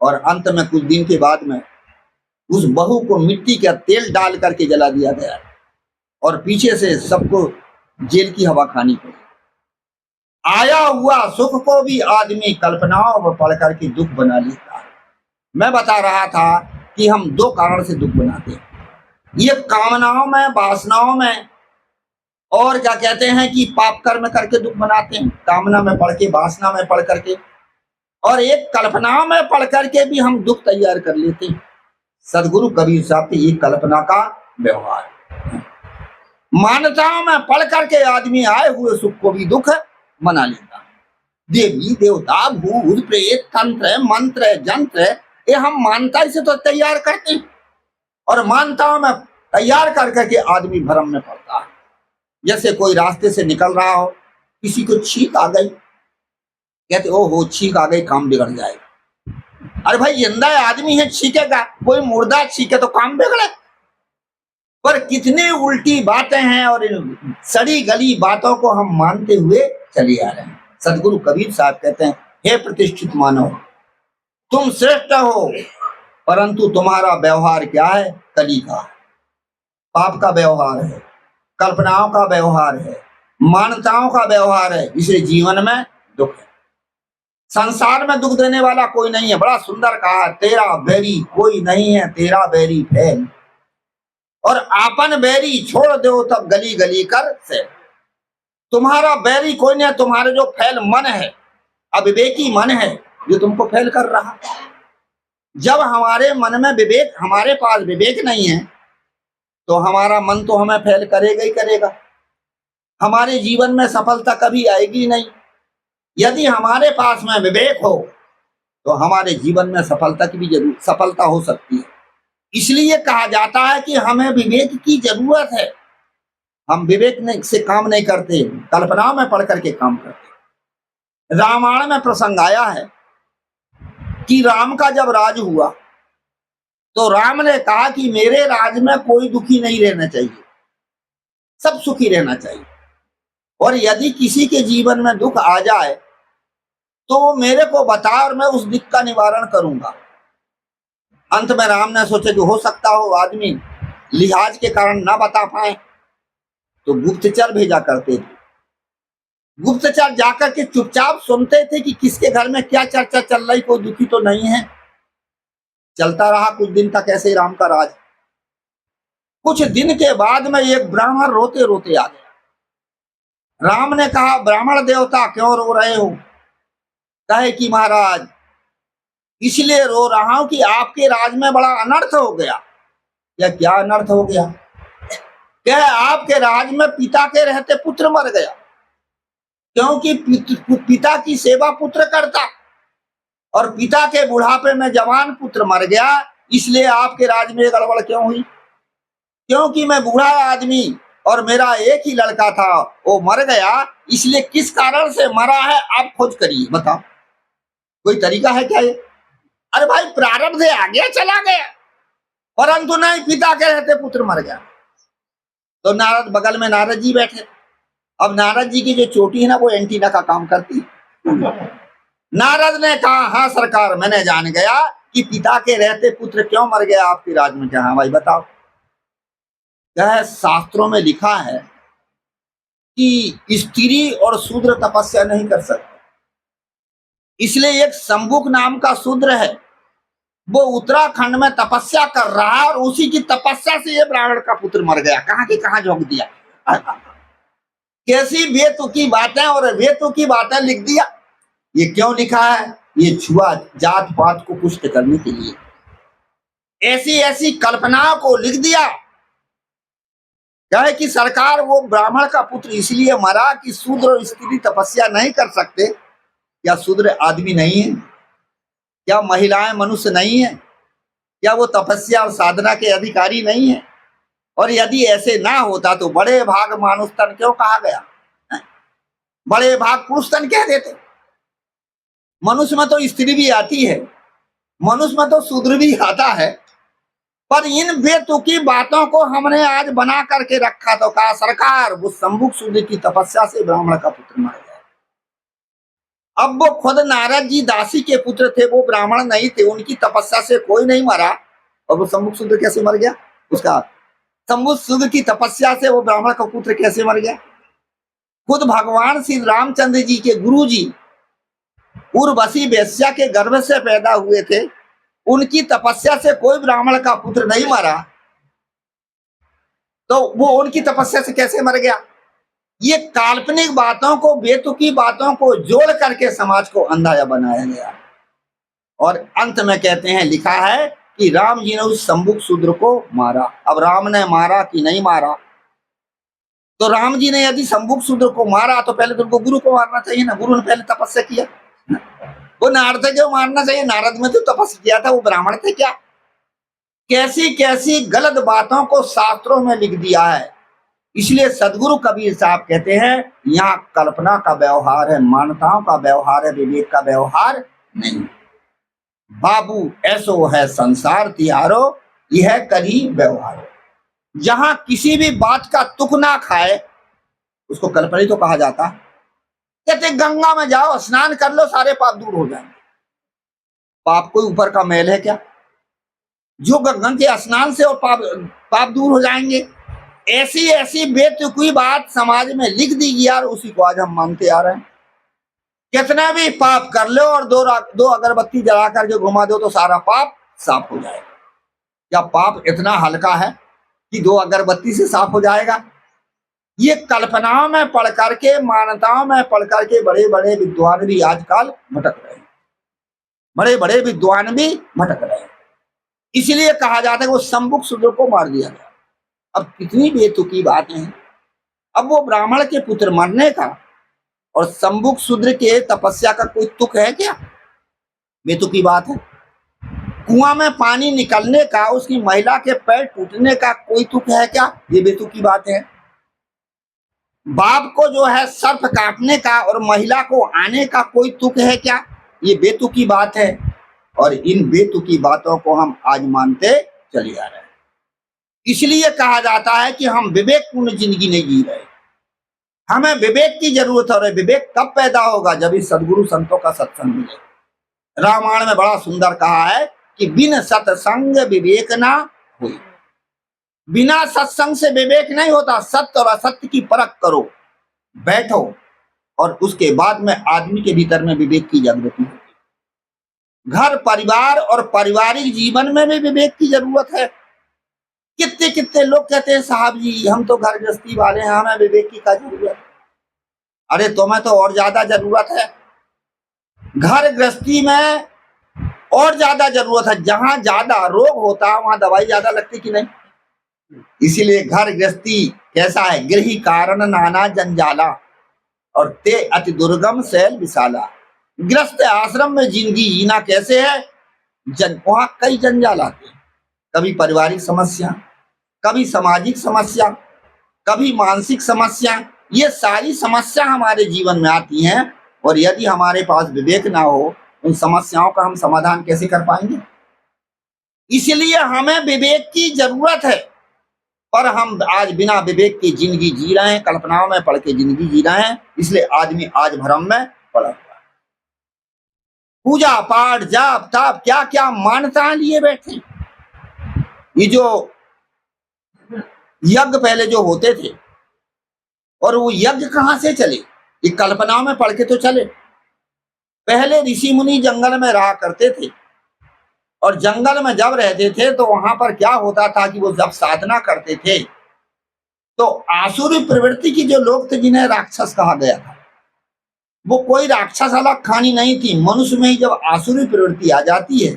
और अंत में कुछ दिन के बाद में उस बहू को मिट्टी का तेल डाल करके जला दिया गया और पीछे से सबको जेल की हवा खानी पड़ी। आया हुआ सुख को भी आदमी कल्पनाओं में पढ़ करके दुख बना लेता है। मैं बता रहा था कि हम दो कारण से दुख बनाते हैं, ये कामनाओं में, वासनाओं में, और क्या कहते हैं कि पाप कर्म करके दुख बनाते हैं, कामना में पढ़ के, वासना में पढ़ करके, और एक कल्पनाओं में पढ़ करके भी हम दुख तैयार कर लेते हैं। सदगुरु कबीर साहब की ये कल्पना का व्यवहार है। मान्यताओं में पढ़ करके आदमी आए हुए सुख को भी दुख बना लेता है। देवी देवता, भूत प्रेत, तंत्र मंत्र जंत्र, ये हम मानता से तो तैयार करते हैं और मान्यताओं में तैयार कर करके आदमी भ्रम में पड़ता है। जैसे कोई रास्ते से निकल रहा हो, किसी को छींक आ गई, कहते ओहो छींक आ गई, काम बिगड़ जाएगा। अरे भाई जिंदा आदमी है, छींकेगा, कोई मुर्दा छींके तो काम बिगड़े। पर कितनी उल्टी बातें हैं और इन सड़ी गली बातों को हम मानते हुए चले आ रहे हैं। सदगुरु कबीर साहब कहते हैं, हे प्रतिष्ठित मानव, तुम श्रेष्ठ हो, परंतु तुम्हारा व्यवहार क्या है? कली का, पाप का व्यवहार है, कल्पनाओं का व्यवहार है, मान्यताओं का व्यवहार है, इसलिए जीवन में दुख है। संसार में दुख देने वाला कोई नहीं है। बड़ा सुंदर कहा, तेरा बैरी कोई नहीं है, तेरा बैरी फैल, और आपन बैरी छोड़ दो तब गली गली कर से। तुम्हारा बैरी कोई नहीं है, तुम्हारे जो फैल मन है, अविवेकी मन है, जो तुमको फैल कर रहा। जब हमारे मन में विवेक, हमारे पास विवेक नहीं है तो हमारा मन तो हमें फैल करेगा ही करेगा। हमारे जीवन में सफलता कभी आएगी नहीं। यदि हमारे पास में विवेक हो तो हमारे जीवन में सफलता की भी जरूर सफलता हो सकती है। इसलिए कहा जाता है कि हमें विवेक की जरूरत है। हम विवेक से काम नहीं करते, कल्पनाओं में पढ़ करके काम करते। रामायण में प्रसंग आया है कि राम का जब राज हुआ तो राम ने कहा कि मेरे राज में कोई दुखी नहीं रहना चाहिए, सब सुखी रहना चाहिए, और यदि किसी के जीवन में दुख आ जाए तो वो मेरे को बता और मैं उस दुख का निवारण करूंगा। अंत में राम ने सोचा कि हो सकता हो आदमी लिहाज के कारण ना बता पाए, तो गुप्तचर भेजा करते थे। गुप्तचर जाकर के चुपचाप सुनते थे कि किसके घर में क्या चर्चा चल रही, कोई दुखी तो नहीं है। चलता रहा कुछ दिन तक ऐसे ही राम का राज। कुछ दिन के बाद में एक ब्राह्मण रोते रोते आ गया। राम ने कहा, ब्राह्मण देवता क्यों रो रहे हो? कहे कि महाराज इसलिए रो रहा हूं कि आपके राज में बड़ा अनर्थ हो गया। या क्या अनर्थ हो गया? कहे आपके राज में पिता के रहते पुत्र मर गया, क्योंकि पिता की सेवा पुत्र करता, और पिता के बुढ़ापे में जवान पुत्र मर गया, इसलिए आपके राज में गड़बड़ क्यों हुई? क्योंकि मैं बूढ़ा आदमी और मेरा एक ही लड़का था, वो मर गया, इसलिए किस कारण से मरा है आप खोज करिए, बताओ कोई तरीका है क्या ये? अरे भाई प्रारब्ध है, आ गया चला गया, परंतु नहीं, पिता के रहते पुत्र मर गया। तो नारद बगल में नारद जी बैठे। अब नारद जी की जो चोटी है ना वो एंटीना का काम करती। नारद ने कहा, हाँ सरकार, मैंने जान गया कि पिता के रहते पुत्र क्यों मर गया आपके राज में। क्या? हाँ भाई बताओ। क्या है? शास्त्रों में लिखा है कि स्त्री और शूद्र तपस्या नहीं कर सकते। इसलिए एक शंभुक नाम का शूद्र है, वो उत्तराखंड में तपस्या कर रहा है और उसी की तपस्या से ये ब्राह्मण का पुत्र मर गया, कहां की कहां झोंक दिया। कैसी बेतुकी बातें और बेतुकी बातें लिख दिया। ये क्यों लिखा है? ये छुआ जात पात को पुष्ट करने के लिए ऐसी ऐसी कल्पनाओं को लिख दिया। कहे कि सरकार वो ब्राह्मण का पुत्र इसलिए मरा कि शूद्र और स्त्री तपस्या नहीं कर सकते। क्या शूद्र आदमी नहीं है? क्या महिलाएं मनुष्य नहीं है? क्या वो तपस्या और साधना के अधिकारी नहीं है? और यदि ऐसे ना होता तो बड़े भाग मानुष तन क्यों कहा गया? बड़े भाग पुरुष तन कह देते। मनुष्य में तो स्त्री भी आती है, मनुष्य में तो शूद्र भी आता है, पर इन बेतुकी बातों को हमने आज बना करके रखा तो कहा सरकार वो शंभुक शूद्र की तपस्या से ब्राह्मण का पुत्र मर गया। अब वो खुद नारद जी दासी के पुत्र थे, वो ब्राह्मण नहीं थे, उनकी तपस्या से कोई नहीं मरा, और वो शंभुक शूद्र कैसे मर गया? उसका शंभुक शूद्र की तपस्या से वो ब्राह्मण का पुत्र कैसे मर गया? खुद भगवान श्री रामचंद्र जी के गुरु जी उर्वशी वेश्या के गर्भ से पैदा हुए थे, उनकी तपस्या से कोई ब्राह्मण का पुत्र नहीं मरा, तो वो उनकी तपस्या से कैसे मर गया? ये काल्पनिक बातों को, बेतुकी बातों को जोड़ करके समाज को अंधा बनाया गया। और अंत में कहते हैं, लिखा है कि राम जी ने उस शंभुक शूद्र को मारा। अब राम ने मारा कि नहीं मारा? तो राम जी ने यदि शंभुक शूद्र को मारा तो पहले तो उनको गुरु को मारना चाहिए ना, गुरु ने पहले तपस्या किया। वो नारद को मारना चाहिए, नारद में तो तपस्या किया था, वो ब्राह्मण थे क्या? कैसी कैसी गलत बातों को शास्त्रों में लिख दिया है। इसलिए सदगुरु कबीर साहब कहते हैं यहाँ कल्पना का व्यवहार है, मान्यताओं का व्यवहार है, विवेक का व्यवहार नहीं। बाबू ऐसो है संसार तिहारो, यह करी व्यवहार। जहां किसी भी बात का तुक ना खाए उसको कल्पना ही तो कहा जाता। कहते गंगा में जाओ स्नान कर लो सारे पाप दूर हो जाएंगे। पाप कोई ऊपर का मैल है क्या जो गंगा के स्नान से और पाप दूर हो जाएंगे? ऐसी ऐसी बेतुकी बात समाज में लिख दी यार, उसी को आज हम मानते आ रहे हैं। कितना भी पाप कर लो और दो अगरबत्ती जला करके घुमा दो तो सारा पाप साफ हो जाएगा। क्या पाप इतना हल्का है कि 2 अगरबत्ती से साफ हो जाएगा? ये कल्पनाओं में पढ़ करके, मान्यताओं में पढ़ करके बड़े बड़े विद्वान भी आजकल भटक रहे हैं, बड़े बड़े विद्वान भी भटक रहे हैं। इसलिए कहा जाता है वो शंभुक शूद्र को मार दिया गया। अब कितनी बेतुकी बातें हैं। अब वो ब्राह्मण के पुत्र मरने का और शंभुक शूद्र के तपस्या का कोई तुक है क्या? बेतुकी बात है। कुआं में पानी निकलने का, उसकी महिला के पैर टूटने का कोई तुक है क्या? ये बेतुकी बात है। बाप को जो है सर्प काटने का और महिला को आने का कोई तुक है क्या? ये बेतुकी बात है। और इन बेतुकी बातों को हम आज मानते चले आ रहे हैं। इसलिए कहा जाता है कि हम विवेकपूर्ण जिंदगी नहीं जी रहे। हमें विवेक की जरूरत है। और विवेक कब पैदा होगा? जब इस सदगुरु संतों का सत्संग मिले। रामायण में बड़ा सुंदर कहा है कि बिन सत्संग विवेक ना हो। बिना सत्संग से विवेक नहीं होता। सत्य और असत्य की परख करो, बैठो, और उसके बाद में आदमी के भीतर में विवेक की जागृति होती है। घर परिवार और पारिवारिक जीवन में भी विवेक की जरूरत है। कितने कितने लोग कहते हैं साहब जी हम तो घर गृहस्थी वाले हैं, हमें विवेक की क्या जरूरत? अरे तुम्हें तो और ज्यादा जरूरत है। घर गृहस्थी में और ज्यादा जरूरत है। जहां ज्यादा रोग होता है वहां दवाई ज्यादा लगती कि नहीं? इसीलिए घर गृहस्थी कैसा है? गृही कारण नाना जंजाला और ते अति दुर्गम शैल विशाला। गृहस्थ आश्रम में जिंदगी जीना कैसे है? वहां कई जंजाल आते हैं। कभी पारिवारिक समस्या, कभी सामाजिक समस्या, कभी मानसिक समस्या। ये सारी समस्या हमारे जीवन में आती हैं। और यदि हमारे पास विवेक ना हो उन समस्याओं का हम समाधान कैसे कर पाएंगे? इसलिए हमें विवेक की जरूरत है। पर हम आज बिना विवेक की जिंदगी जी रहे हैं, कल्पनाओं में पढ़ के जिंदगी जी रहे हैं। इसलिए आदमी आज भ्रम में पड़ा हुआ है। पूजा पाठ जाप ताप क्या क्या मान्यताएं लिए बैठे। ये जो यज्ञ पहले जो होते थे और वो यज्ञ कहां से चले? ये कल्पनाओं में पढ़ के तो चले। पहले ऋषि मुनि जंगल में रहा करते थे, और जंगल में जब रहते थे तो वहां पर क्या होता था कि वो जब साधना करते थे तो आसुरी प्रवृत्ति की जो लोग थे जिन्हें राक्षस कहा गया था, वो कोई राक्षस अलग कहानी नहीं थी। मनुष्य में ही जब आसुरी प्रवृत्ति आ जाती है,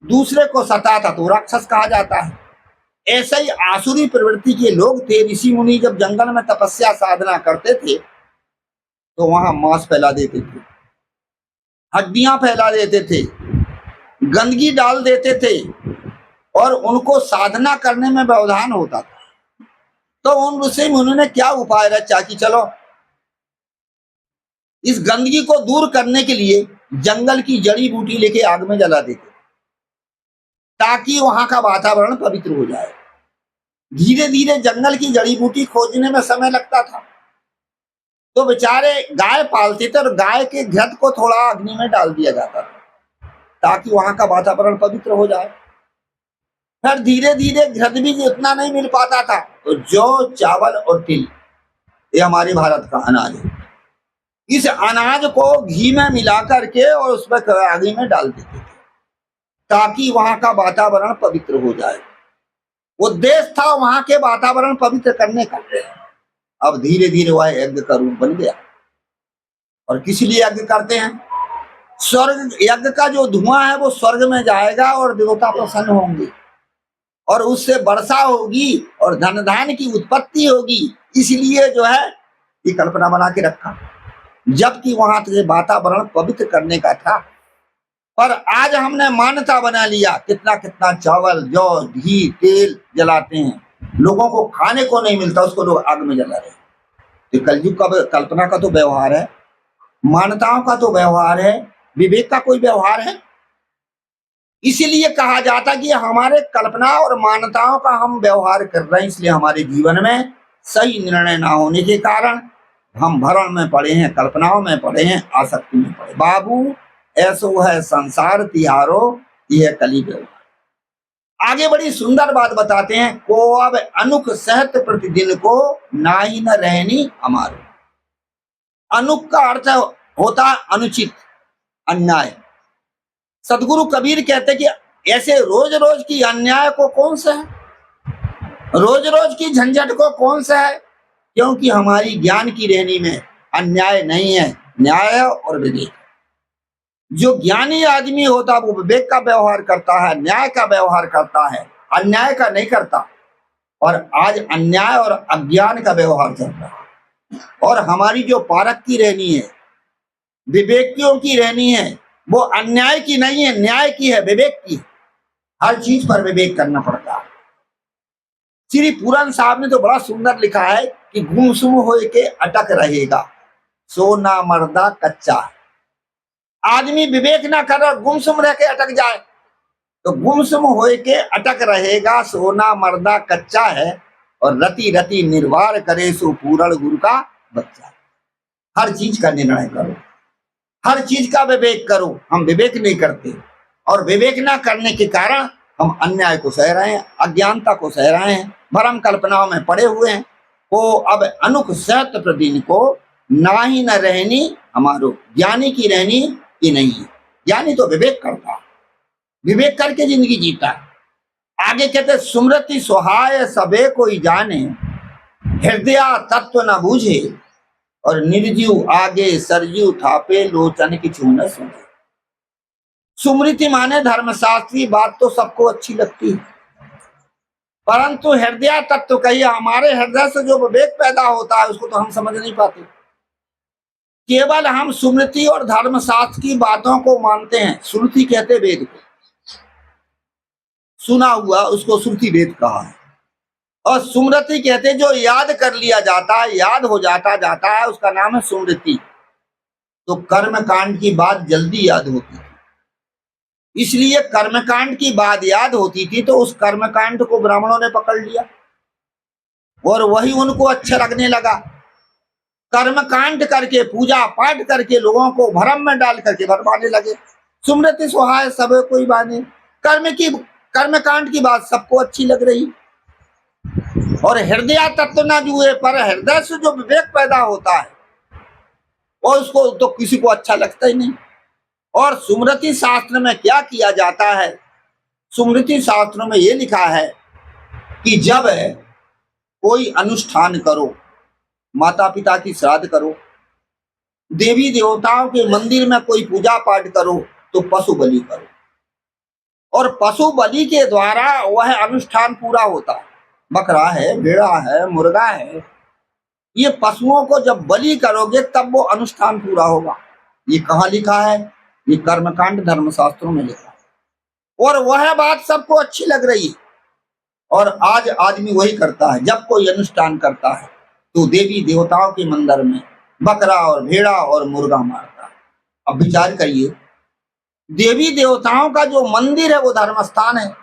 दूसरे को सताता तो राक्षस कहा जाता है। ऐसे ही आसुरी प्रवृत्ति के लोग थे। ऋषि मुनि जब जंगल में तपस्या साधना करते थे तो वहां मांस फैला देते थे, हड्डियां फैला देते थे, गंदगी डाल देते थे, और उनको साधना करने में व्यवधान होता था। तो उन ऋषि मुनि ने क्या उपाय रचा कि चलो इस गंदगी को दूर करने के लिए जंगल की जड़ी बूटी लेके आग में जला देते ताकि वहां का वातावरण पवित्र हो जाए। धीरे धीरे जंगल की जड़ी बूटी खोजने में समय लगता था, तो बेचारे गाय पालते थे और गाय के घृत को थोड़ा अग्नि में डाल दिया जाता था ताकि वहां का वातावरण पवित्र हो जाए। फिर धीरे धीरे घृत भी उतना नहीं मिल पाता था, तो जौ, चावल और तिल, ये हमारे भारत का अनाज है, इस अनाज को घी में मिला करके और उसमें आग में डाल देते थे ताकि वहां का वातावरण पवित्र हो जाए। उद्देश्य था वहां के वातावरण पवित्र करने का। अब धीरे धीरे वह यज्ञ का रूप बन गया। और किस लिए यज्ञ करते हैं? स्वर्ग, यज्ञ का जो धुआं है वो स्वर्ग में जाएगा और देवता प्रसन्न होंगे और उससे वर्षा होगी और धन धान्य की उत्पत्ति होगी। इसलिए जो है ये कल्पना बना के रखा, जबकि वहां से वातावरण पवित्र करने का था। पर आज हमने मान्यता बना लिया, कितना कितना चावल, जौ, घी, तेल जलाते हैं, लोगों को खाने को नहीं मिलता, उसको लोग आग में जला रहे हैं। तो कलयुग का कल्पना का तो व्यवहार है, मान्यताओं का तो व्यवहार है, विवेक का कोई व्यवहार है? इसीलिए कहा जाता कि हमारे कल्पना और मान्यताओं का हम व्यवहार कर रहे हैं, इसलिए हमारे जीवन में सही निर्णय ना होने के कारण हम भ्रम में पड़े हैं, कल्पनाओं में पड़े हैं, आसक्ति में पड़े। बाबू ऐसो है संसार तिहारो, यह कली व्यवहार। आगे बड़ी सुंदर बात बताते हैं, को अब अनुक सहत प्रतिदिन को नाही न रहनी हमारो। अनुक का अर्थ होता अनुचित, अन्याय। सदगुरु कबीर कहते कि ऐसे रोज रोज की अन्याय को कौन सा है, रोज रोज की झंझट को कौन सा है, क्योंकि हमारी ज्ञान की रहनी में अन्याय नहीं है, न्याय और विवेक। जो ज्ञानी आदमी होता है वो विवेक का व्यवहार करता है, न्याय का व्यवहार करता है, अन्याय का नहीं करता। और आज अन्याय और अज्ञान का व्यवहार चल रहा है। और हमारी जो पारक की रहनी है, विवेकियों की रहनी है, वो अन्याय की नहीं है, न्याय की है, विवेक की। हर चीज पर विवेक करना पड़ता है। श्री पूरन साहब ने तो बड़ा सुंदर लिखा है कि गुमसुम होए के अटक रहेगा, सोना मर्दा कच्चा है। आदमी विवेक ना कर गुमसुम रह के अटक जाए तो गुमसुम होए के अटक रहेगा, सोना मर्दा कच्चा है, और रति रति निर्वार करे सो पूर्ण गुरु का बच्चा। हर चीज का निर्णय करो, हर चीज का विवेक करो। हम विवेक नहीं करते, और विवेक ना करने के कारण हम अन्याय को सह रहे हैं, अज्ञानता को सह रहे हैं, भ्रम कल्पनाओं में पड़े हुए हैं। को अब अनुक सहत प्रतिदिन को नाही न रहनी हमारो। ज्ञानी की रहनी ये नहीं है। ज्ञानी तो विवेक करता, विवेक करके जिंदगी जीता है। आगे कहते सुमृति सुहाय सबे कोई जाने, हृदय तत्व न बूझे, और निर्जीव आगे सरजीव थापे लोचन की छू न सुने। सुमृति माने धर्मशास्त्री बात तो सबको अच्छी लगती है, परंतु हृदय तत्व कहिए, हमारे हृदय से जो विवेक पैदा होता है उसको तो हम समझ नहीं पाते। केवल हम सुमृति और धर्मशास्त्र की बातों को मानते हैं। श्रुति कहते वेद को, सुना हुआ उसको श्रुति वेद कहा है। और सुमृति कहते जो याद कर लिया जाता है, याद हो जाता है, उसका नाम है सुमृति। तो कर्म कांड की बात जल्दी याद होती थी, इसलिए कर्मकांड की बात याद होती थी, तो उस कर्मकांड को ब्राह्मणों ने पकड़ लिया और वही उनको अच्छा लगने लगा। कर्मकांड करके, पूजा पाठ करके लोगों को भ्रम में डाल करके भरमाने लगे। सुमृति सुहाय सब कोई बाने, कर्मकांड की बात सबको अच्छी लग रही। और हृदय तत्व न जुए, पर हृदय से जो विवेक पैदा होता है और उसको तो किसी को अच्छा लगता ही नहीं। और स्मृति शास्त्र में क्या किया जाता है, स्मृति शास्त्रों में ये लिखा है कि जब कोई अनुष्ठान करो, माता पिता की श्राद्ध करो, देवी देवताओं के मंदिर में कोई पूजा पाठ करो, तो पशु बलि करो। और पशु बलि के द्वारा वह अनुष्ठान पूरा होता है। बकरा है, भेड़ा है, मुर्गा है, ये पशुओं को जब बलि करोगे तब वो अनुष्ठान पूरा होगा। ये कहाँ लिखा है? ये कर्मकांड धर्मशास्त्रों में लिखा है। और वह बात सबको अच्छी लग रही है और आज आदमी वही करता है। जब कोई अनुष्ठान करता है तो देवी देवताओं के मंदिर में बकरा और भेड़ा और मुर्गा मारता है। अब विचार करिए, देवी देवताओं का जो मंदिर है वो धर्म स्थान है,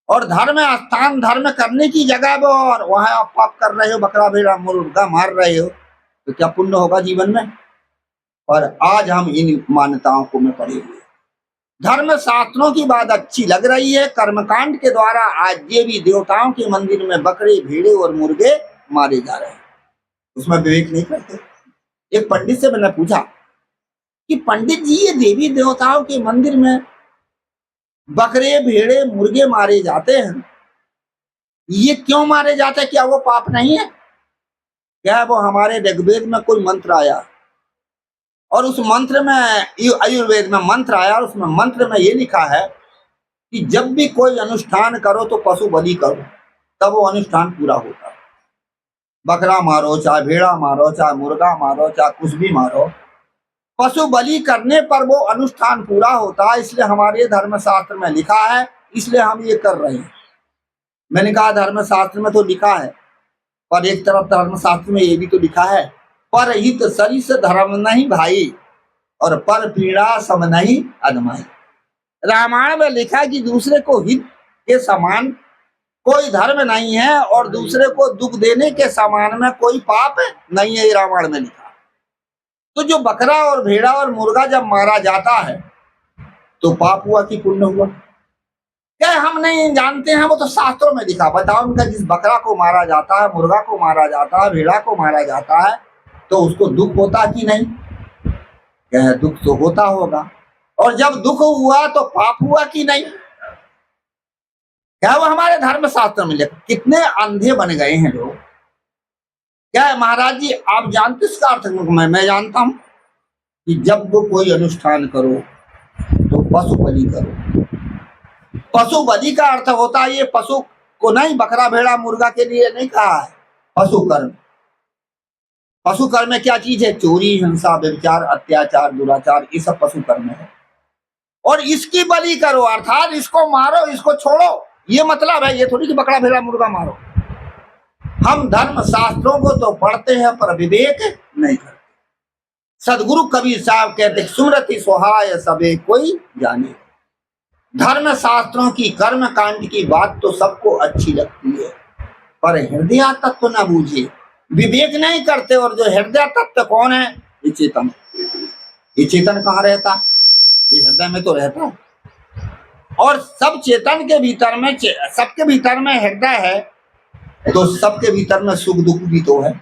और धर्म स्थान धर्म करने की जगह है, और वहां आप पाप कर रहे हो, बकरा भेड़ा मुर्गा मार रहे हो, तो क्या पुण्य होगा जीवन में? पर आज हम इन मान्यताओं को में पड़े हुए। धर्म शास्त्रों की बात अच्छी लग रही है, कर्मकांड के द्वारा आज देवी देवताओं के मंदिर में बकरे भेड़े और मुर्गे मारे जा रहे हैं, उसमें विवेक नहीं करते। एक पंडित से मैंने पूछा कि पंडित जी, ये देवी देवताओं के मंदिर में बकरे भेड़े मुर्गे मारे जाते हैं, ये क्यों मारे जाते हैं? क्या वो पाप नहीं है? क्या वो हमारे ऋग्वेद में कोई मंत्र आया और उस मंत्र में, आयुर्वेद में मंत्र आया और उसमें मंत्र में ये लिखा है कि जब भी कोई अनुष्ठान करो तो पशु बलि करो, तब वो अनुष्ठान पूरा होता है। बकरा मारो, चाहे भेड़ा मारो, चाहे मुर्गा मारो, चाहे कुछ भी मारो, पशु बलि करने पर वो अनुष्ठान पूरा होता है। इसलिए हमारे धर्मशास्त्र में लिखा है, इसलिए हम ये कर रहे हैं। मैंने कहा धर्मशास्त्र में तो लिखा है, पर एक तरफ धर्मशास्त्र में ये भी तो लिखा है, पर हित सरिस धर्म नहीं भाई और पर पीड़ा सम नहीं अदमाई। रामायण में लिखा है कि दूसरे को हित के समान कोई धर्म नहीं है और दूसरे को दुख देने के समान में कोई पाप नहीं है, ये रामायण में लिखा। तो जो बकरा और भेड़ा और मुर्गा जब मारा जाता है तो पाप हुआ कि पुण्य हुआ? क्या हम नहीं जानते हैं? वो तो शास्त्रों में लिखा। बताओ उनका, जिस बकरा को मारा जाता है, मुर्गा को मारा जाता है, भेड़ा को मारा जाता है, तो उसको दुख होता कि नहीं? क्या दुख तो होता होगा। और जब दुख हुआ तो पाप हुआ कि नहीं? क्या वो हमारे धर्म शास्त्र में लिखा? कितने अंधे बन गए हैं लोग। क्या है महाराज जी, आप जानते इसका अर्थ? मैं जानता हूं कि जब वो कोई अनुष्ठान करो तो पशु बलि करो। पशु बलि का अर्थ होता है, ये पशु को नहीं, बकरा भेड़ा मुर्गा के लिए नहीं कहा है, पशु कर्म। पशु कर्म में क्या चीज है? चोरी, हिंसा, व्यभिचार, अत्याचार, दुराचार, ये सब पशु कर्म है। और इसकी बलि करो अर्थात इसको मारो, इसको छोड़ो, ये मतलब है। ये थोड़ी कि बकरा भेड़ा मुर्गा मारो। हम धर्म शास्त्रों को तो पढ़ते हैं पर विवेक नहीं करते। सदगुरु कबीर साहब कहते, सुमरति सुहाय सबे कोई जाने। धर्म शास्त्रों की कर्म कांड की बात तो सबको अच्छी लगती है, पर हृदय तत्व न बूझे, विवेक नहीं करते। और जो हृदय तत्व कौन है? ये चेतन। ये चेतन कहाँ रहता? ये हृदय में तो रहता है। और सब चेतन के भीतर में, सबके भीतर में हृदय है, तो सबके भीतर में सुख दुख भी तो है।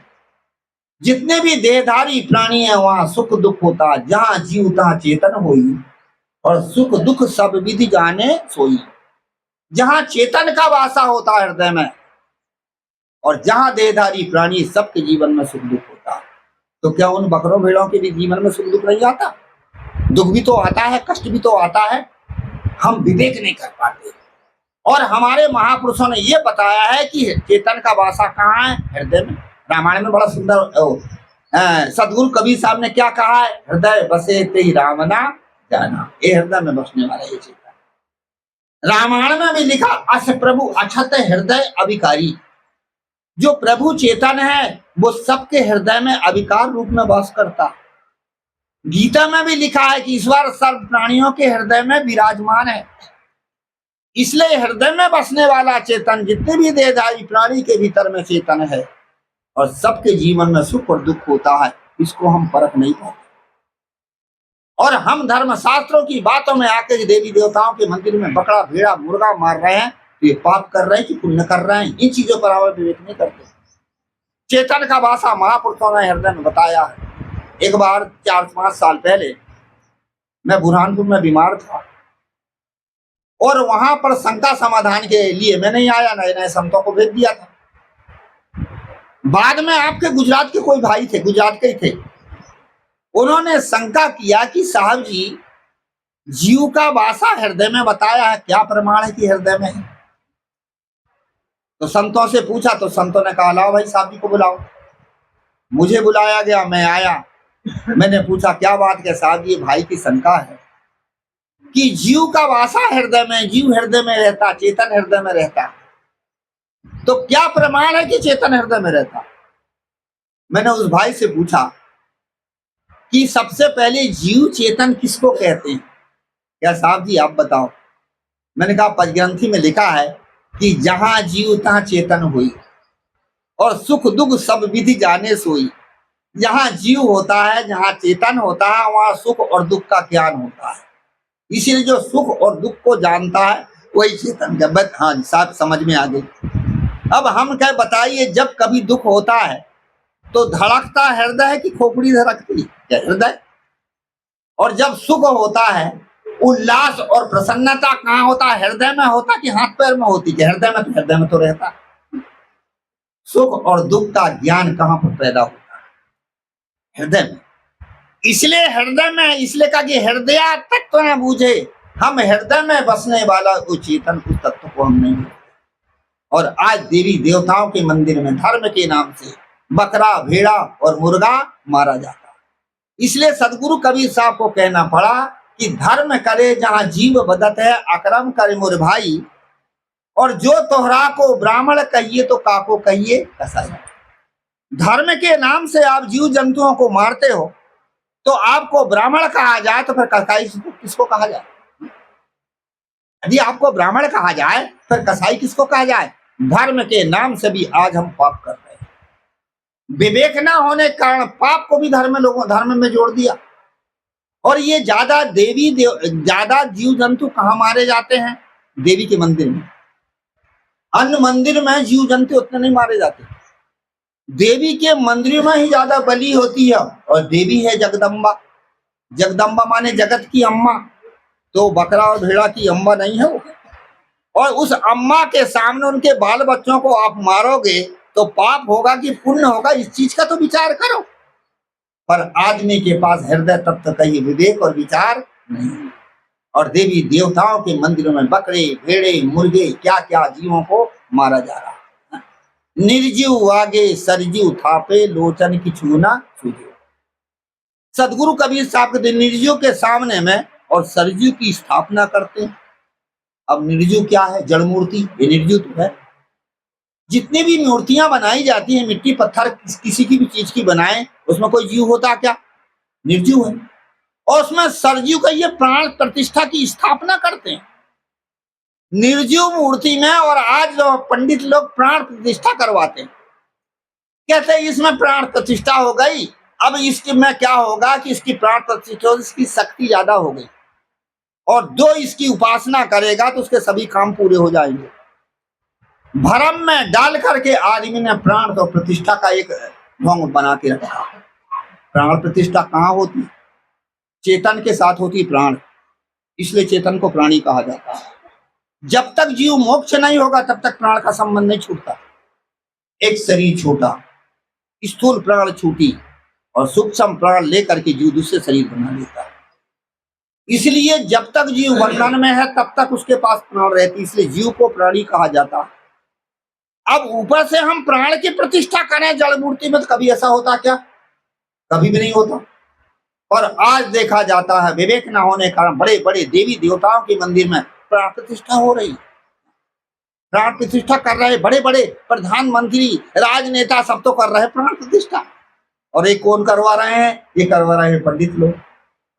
जितने भी देहधारी प्राणी है वहां सुख दुख होता। जहां जीव तहां चेतन होई, और सुख दुख सब विधि जाने सोई। जहां चेतन का वासा होता है हृदय में, और जहां देहधारी प्राणी, सबके जीवन में सुख दुख होता। तो क्या उन बकरों भेड़ों के भी जीवन में सुख दुख नहीं आता? दुख भी तो आता है, कष्ट भी तो आता है। हम विवेक नहीं कर पाते। और हमारे महापुरुषों ने ये बताया है कि चेतन का वासा कहाँ है? हृदय में। रामायण में बड़ा सुंदर सदगुरु कबीर साहब ने क्या कहा है? हृदय बसे ते ही रामना जाना। ये हृदय में बसने वाला ये चेतन। रामायण में भी लिखा, अस प्रभु अछत हृदय अभिकारी। जो प्रभु चेतन है वो सबके हृदय में अभिकार रूप में वास करता। गीता में भी लिखा है कि ईश्वर सर्व प्राणियों के हृदय में विराजमान है। इसलिए हृदय में बसने वाला चेतन जितने भी देहधारी प्राणी के भीतर में चेतन है, और सबके जीवन में सुख और दुख होता है। इसको हम परख नहीं पाते। और हम धर्म शास्त्रों की बातों में आके देवी देवताओं के मंदिर में बकरा भेड़ा मुर्गा मार रहे हैं, तो ये पाप कर रहे हैं कि पुण्य कर रहे हैं, इन चीजों पर हम विवेक नहीं करते। चेतन का भाषा महापुरुषों ने हृदय में बताया है। एक बार 4-5 साल पहले मैं बुरहानपुर में बीमार था और वहां पर शंका समाधान के लिए मैं नहीं आया, नए नए संतों को भेज दिया था। बाद में आपके गुजरात के कोई भाई थे, गुजरात के ही थे, उन्होंने शंका किया कि साहब जी, जीव का वासा हृदय में बताया है, क्या प्रमाण है कि हृदय में है? तो संतों से पूछा तो संतों ने कहा लाओ भाई साहब जी को बुलाओ। मुझे बुलाया गया, मैं आया, मैंने पूछा क्या बात है साहब जी, भाई की शंका है कि जीव का वासा हृदय में, जीव हृदय में रहता, चेतन हृदय में रहता, तो क्या प्रमाण है कि चेतन हृदय में रहता? मैंने उस भाई से पूछा कि सबसे पहले जीव चेतन किसको कहते हैं? क्या साहब जी आप बताओ। मैंने कहा पंचग्रंथि में लिखा है कि जहां जीव तहां चेतन हुई और सुख दुख सब विधि जाने सोई। जहां जीव होता है, जहां चेतन होता है, वहां सुख और दुख का ज्ञान होता है। इसीलिए जो सुख और दुख को जानता है वही चेतन है। हाँ साहब समझ में आ गई। अब हम क्या बताइए, जब कभी दुख होता है तो धड़कता हृदय है कि खोपड़ी धड़कती है? हृदय। और जब सुख होता है, उल्लास और प्रसन्नता कहाँ होता है? हृदय में होता कि हाथ पैर में होती? कि हृदय में? तो हृदय में तो रहता। सुख और दुख का ज्ञान कहाँ पर पैदा होता है? हृदय में। इसलिए हृदय में, इसलिए कहा कि हृदय तत्व न बूझे, हम हृदय में बसने वाला वो चेतन उस तत्व को हम नहीं। और आज देवी देवताओं के मंदिर में धर्म के नाम से बकरा, भेड़ा और मुर्गा मारा जाता है। इसलिए सदगुरु कबीर साहब को कहना पड़ा कि धर्म करे जहां जीव बदत है, अकरम करे मोर भाई, और जो तोहरा को ब्राह्मण कहिए तो काको कहिए कसाई। धर्म के नाम से आप जीव जंतुओं को मारते हो तो आपको ब्राह्मण कहा जाए तो फिर कसाई किसको कहा जाए? यदि आपको ब्राह्मण कहा जाए फिर कसाई किसको कहा जाए? धर्म के नाम से भी आज हम पाप कर रहे हैं। विवेक न होने के कारण पाप को भी धर्म में जोड़ दिया। और ये ज्यादा ज्यादा जीव जंतु कहाँ मारे जाते हैं? देवी के मंदिर में। अन्य मंदिर में जीव जंतु उतने नहीं मारे जाते। देवी के मंदिर में ही ज्यादा बलि होती है। और देवी है जगदम्बा। जगदम्बा माने जगत की अम्मा, तो बकरा और भेड़ा की अम्मा नहीं है वो। और उस अम्मा के सामने उनके बाल बच्चों को आप मारोगे तो पाप होगा कि पुण्य होगा? इस चीज का तो विचार करो। पर आदमी के पास हृदय तत्व का ही विवेक और विचार नहीं। और देवी देवताओं के मंदिरों में बकरे, भेड़े, मुर्गे, क्या क्या जीवों को मारा जा रहा है। निर्जीव आगे सरजीव थापे, लोचन की छूना सूझे। सदगुरु कबीर साहब के निर्जीव के सामने में और सरजीव की स्थापना करते हैं। अब निर्जीव क्या है? जड़ मूर्ति, ये निर्जीव तो है। जितनी भी मूर्तियां बनाई जाती हैं, मिट्टी पत्थर किसी की भी चीज की बनाए, उसमें कोई जीव होता क्या? निर्जीव है। और उसमें सरजीव का ये प्राण प्रतिष्ठा की स्थापना करते हैं निर्जीव मूर्ति में। और आज पंडित लोग प्राण प्रतिष्ठा करवाते हैं, कहते हैं इसमें प्राण प्रतिष्ठा हो गई, अब इसके में क्या होगा कि इसकी प्राण प्रतिष्ठा, इसकी शक्ति ज्यादा हो गई, और जो इसकी उपासना करेगा तो उसके सभी काम पूरे हो जाएंगे। भरम में डाल करके आदमी ने प्राण तो प्रतिष्ठा का एक ढोंग बना के रखा। प्राण प्रतिष्ठा कहाँ होती? चेतन के साथ होती प्राण, इसलिए चेतन को प्राणी कहा जाता है। जब तक जीव मोक्ष नहीं होगा तब तक प्राण का संबंध नहीं छूटता। एक शरीर छोटा, स्थूल प्राण छूटी, और सूक्ष्म प्राण लेकर के जीव दूसरे शरीर बना लेता है। इसलिए जब तक जीव बंधन में है तब तक उसके पास प्राण रहती, इसलिए जीव को प्राणी कहा जाता है। अब ऊपर से हम प्राण की प्रतिष्ठा करें जड़ मूर्ति में, तो कभी ऐसा होता क्या? कभी भी नहीं होता। और आज देखा जाता है विवेक न होने के कारण बड़े बड़े देवी देवताओं के मंदिर में प्राण प्रतिष्ठा हो रही। प्राण प्रतिष्ठा कर रहे बड़े बड़े प्रधानमंत्री, राजनेता, सब तो कर रहे प्राण प्रतिष्ठा। और ये कौन करवा रहे हैं? ये करवा रहे हैं पंडित लोग।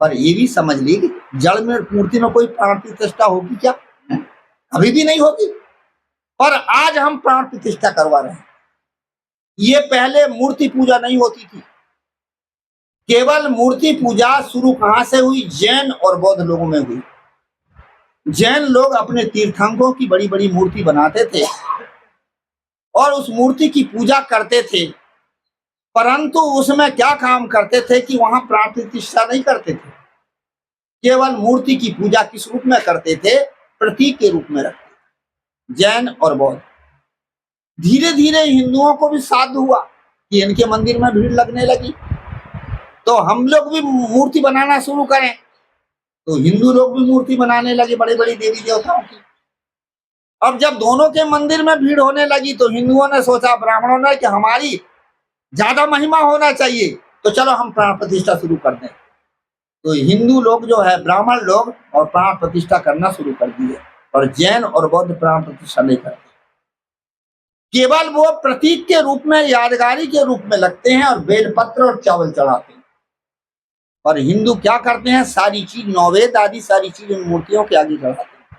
पर ये भी समझ लीजिए जड़ में मूर्ति में कोई प्राण प्रतिष्ठा होगी क्या? कभी भी नहीं होगी। और आज हम प्राण प्रतिष्ठा करवा रहे हैं। ये पहले मूर्ति पूजा नहीं होती थी। केवल मूर्ति पूजा शुरू कहां से हुई? जैन और बौद्ध लोगों में हुई। जैन लोग अपने तीर्थंकरों की बड़ी बड़ी मूर्ति बनाते थे और उस मूर्ति की पूजा करते थे, परंतु उसमें क्या काम करते थे कि वहां प्राण प्रतिष्ठा नहीं करते थे। केवल मूर्ति की पूजा किस रूप में करते थे? प्रतीक के रूप में रखते थे। जैन और बौद्ध। धीरे धीरे हिंदुओं को भी साध हुआ कि इनके मंदिर में भीड़ लगने लगी, तो हम लोग भी मूर्ति बनाना शुरू करें। तो हिंदू लोग भी मूर्ति बनाने लगे बड़ी बड़ी देवी देवताओं की। अब जब दोनों के मंदिर में भीड़ होने लगी तो हिंदुओं ने सोचा, ब्राह्मणों ने, कि हमारी ज्यादा महिमा होना चाहिए, तो चलो हम प्राण प्रतिष्ठा शुरू कर दें। तो हिंदू लोग जो है, ब्राह्मण लोग, और प्राण प्रतिष्ठा करना शुरू कर दिए, और जैन और बौद्ध प्राण प्रतिष्ठा नहीं करते। केवल वो प्रतीक के रूप में, यादगारी के रूप में लगते हैं और बेलपत्र और चावल चढ़ाते हैं। और हिंदू क्या करते हैं? सारी चीज, नौवेद आदि सारी चीज उन मूर्तियों के आगे चढ़ाते हैं।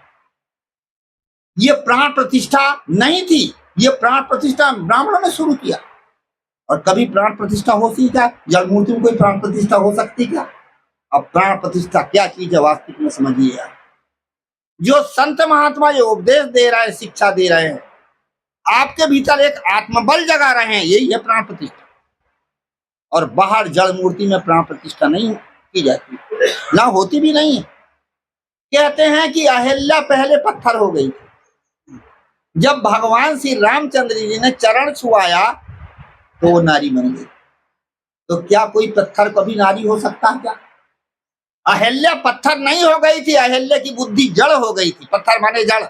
ये प्राण प्रतिष्ठा नहीं थी, ये प्राण प्रतिष्ठा ब्राह्मणों ने शुरू किया। और कभी प्राण प्रतिष्ठा होती क्या? जड़ मूर्ति में कोई प्राण प्रतिष्ठा हो सकती क्या? अब प्राण प्रतिष्ठा क्या चीज है वास्तविक में समझिए यार। जो संत महात्मा ये उपदेश दे रहे हैं, शिक्षा दे रहे हैं, आपके भीतर एक आत्मबल जगा रहे हैं, यही है प्राण प्रतिष्ठा। और बाहर जड़ मूर्ति में प्राण प्रतिष्ठा नहीं की जाती, ना होती भी नहीं है। कहते हैं कि अहिल्या पहले पत्थर हो गई। जब भगवान श्री रामचंद्र जी ने चरण छुआया तो वो नारी बन गई। तो क्या कोई पत्थर कभी नारी हो सकता है क्या? अहिल्या पत्थर नहीं हो गई थी, अहिल्या की बुद्धि जड़ हो गई थी। पत्थर माने जड़।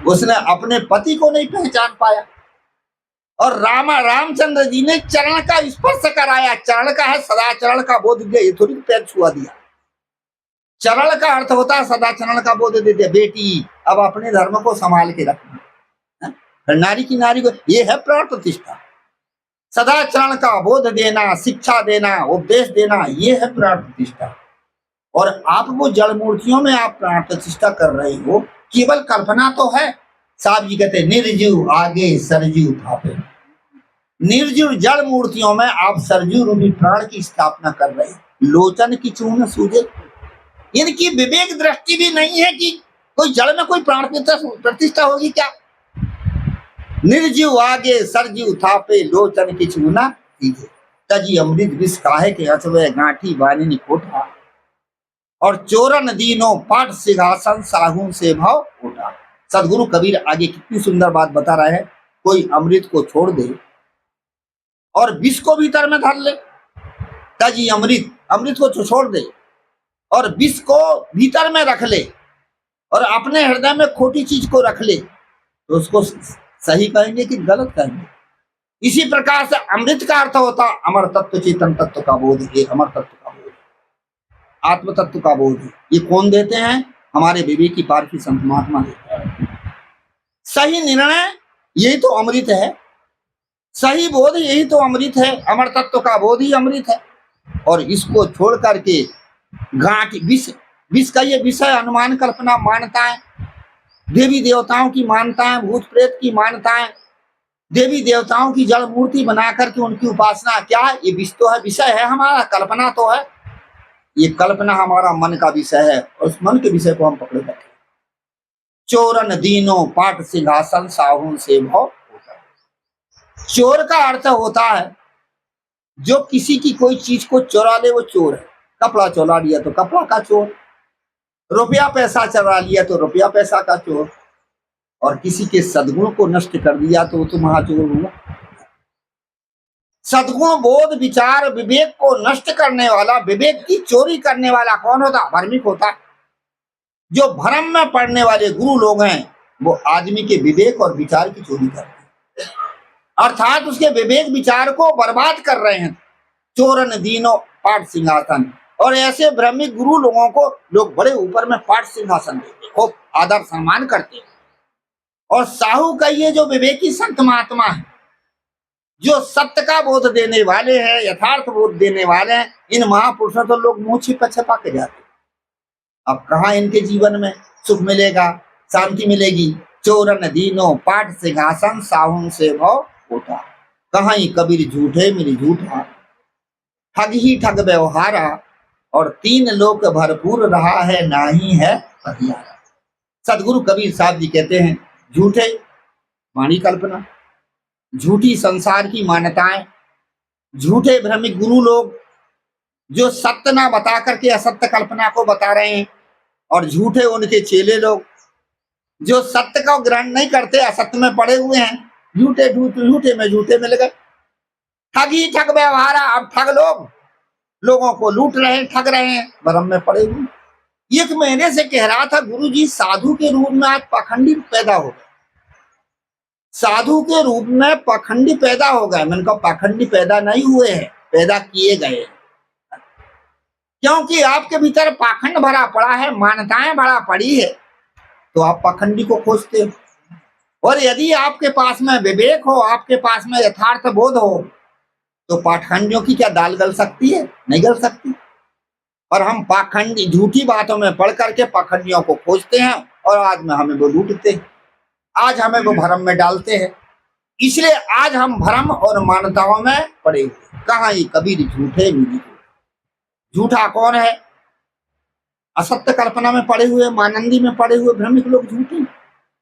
उसने अपने पति को नहीं पहचान पाया, और रामचंद्र जी ने चरण का स्पर्श कराया। चरण का है सदा चरण का बोध दिया, ये थोड़ी पैर छुआ दिया। चरण का अर्थ होता है सदा चरण का बोध दे दिया, बेटी अब अपने धर्म को संभाल के रखना। नारी की नारी को, ये है प्राण प्रतिष्ठा। सदा चरण का बोध देना, शिक्षा देना, उपदेश देना, ये है प्राण प्रतिष्ठा। और आप वो जड़ मूर्तियों में आप प्राण प्रतिष्ठा कर रहे हो, केवल कल्पना तो है। साहब जी कहते निर्जीव आगे सरजू थापे। निर्जीव जड़ मूर्तियों में आप सरजू रूपी प्राण की स्थापना कर रहे हैं। लोचन की चून सूझे, इनकी विवेक दृष्टि भी नहीं है कि कोई जड़ में कोई प्राण प्रतिष्ठा होगी क्या? निर्जीव आगे सरजू थापे, लोचन की चूना सीधे। तजी अमृत विष काहे के अचवे, गांठी बानी कोठा। और चोरन दीनो पाठ सिंहासन, साहू से भाव उठा। सदगुरु कबीर आगे कितनी सुंदर बात बता रहे हैं। कोई अमृत को छोड़ दे और विष को भीतर में धर ले, तजी अमृत को छोड़ दे और विष को भीतर में रख ले, और अपने हृदय में खोटी चीज को रख ले, तो उसको सही कहेंगे कि गलत कहेंगे? इसी प्रकार से अमृत का अर्थ होता अमर तत्व, चेतन तत्व का बोध, ये अमर तत्व का बोध, आत्म तत्व का बोध। ये कौन देते हैं? हमारे विवेकी पारखी संत महात्मा देते हैं। सही निर्णय यही तो अमृत है, सही बोध यही तो अमृत है, अमर तत्व का बोध ही अमृत है। और इसको छोड़ करके गांठ विष का ये विषय, अनुमान कल्पना मान्यताएं, देवी देवताओं की मान्यताएं, भूत प्रेत की मान्यताएं, देवी देवताओं की जड़ मूर्ति बना करके उनकी उपासना, क्या है? ये विष तो है, विषय है हमारा, कल्पना तो है। ये कल्पना हमारा मन का विषय है, और उस मन के विषय को हम पकड़े बैठे। चोरन दीनो पाठ सिंहासन, साहू से भाव होता। चोर का अर्थ होता है जो किसी की कोई चीज को चुरा ले, वो चोर है। कपड़ा चुरा लिया तो कपड़ा का चोर, रुपया पैसा चुरा लिया तो रुपया पैसा का चोर, और किसी के सद्गुण को नष्ट कर दिया तो वो तो महाचोर हुआ। सद्गुण बोध विचार विवेक को नष्ट करने वाला, विवेक की चोरी करने वाला कौन होता? भ्रमिक होता। जो भ्रम में पड़ने वाले गुरु लोग हैं, वो आदमी के विवेक और विचार की चोरी करते हैं, अर्थात उसके विवेक विचार को बर्बाद कर रहे हैं। चोरन दीनो पाठ सिंहासन। और ऐसे भ्रमिक गुरु लोगों को लोग बड़े ऊपर में पाठ सिंहासन देते, खूब आदर सम्मान करते हैं। और साहू का ये जो विवेकी संत महात्मा है, जो सत्य का बोध देने वाले हैं, यथार्थ बोध देने वाले हैं, इन महापुरुषों तो लोग मुंह छिपा छिपा के जाते। अब कहाँ इनके जीवन में सुख मिलेगा, शांति मिलेगी? चोरन दीनो पाठ सिंहासन, साहू से भाव उठा। कहीं कबीर झूठे मिली झूठा, ठग ही ठग व्यवहारा। और तीन लोक भरपूर रहा है, नाही है हथियार। सदगुरु कबीर साहब जी कहते हैं झूठे वाणी कल्पना, झूठी संसार की मान्यताएं, झूठे भ्रमिक गुरु लोग जो सत्य ना बता करके असत्य कल्पना को बता रहे हैं, और झूठे उनके चेले लोग जो सत्य का ग्रहण नहीं करते, असत्य में पड़े हुए हैं, झूठे में लगे। ठग ही ठग व्यवहार। अब ठग लोगों को लूट रहे हैं, ठग रहे हैं, भ्रम में पड़े हुए। एक महीने से कह रहा था गुरुजी साधु के रूप में आज पाखंडी पैदा हो गए, साधु के रूप में पाखंडी पैदा हो गए। मैंने कहा पाखंडी पैदा नहीं हुए हैं, पैदा किए गए, क्योंकि आपके भीतर पाखंड भरा पड़ा है, मान्यताएं भरा पड़ी है, तो आप पाखंडी को खोजते हो। और यदि आपके पास में विवेक हो, आपके पास में यथार्थ बोध हो, तो पाखंडियों की क्या दाल गल सकती है? नहीं गल सकती। और हम पाखंडी झूठी बातों में पढ़ करके पाखंडियों को खोजते हैं, और आज में हमें वो लूटते हैं, आज हमें वो भ्रम में डालते हैं। इसलिए आज हम भ्रम और मान्यताओं में पड़े हुए। कहाँ ये कबीर झूठे मिली। झूठा कौन है? असत्य कल्पना में पड़े हुए, मानंदी में पड़े हुए भ्रमिक लोग झूठे,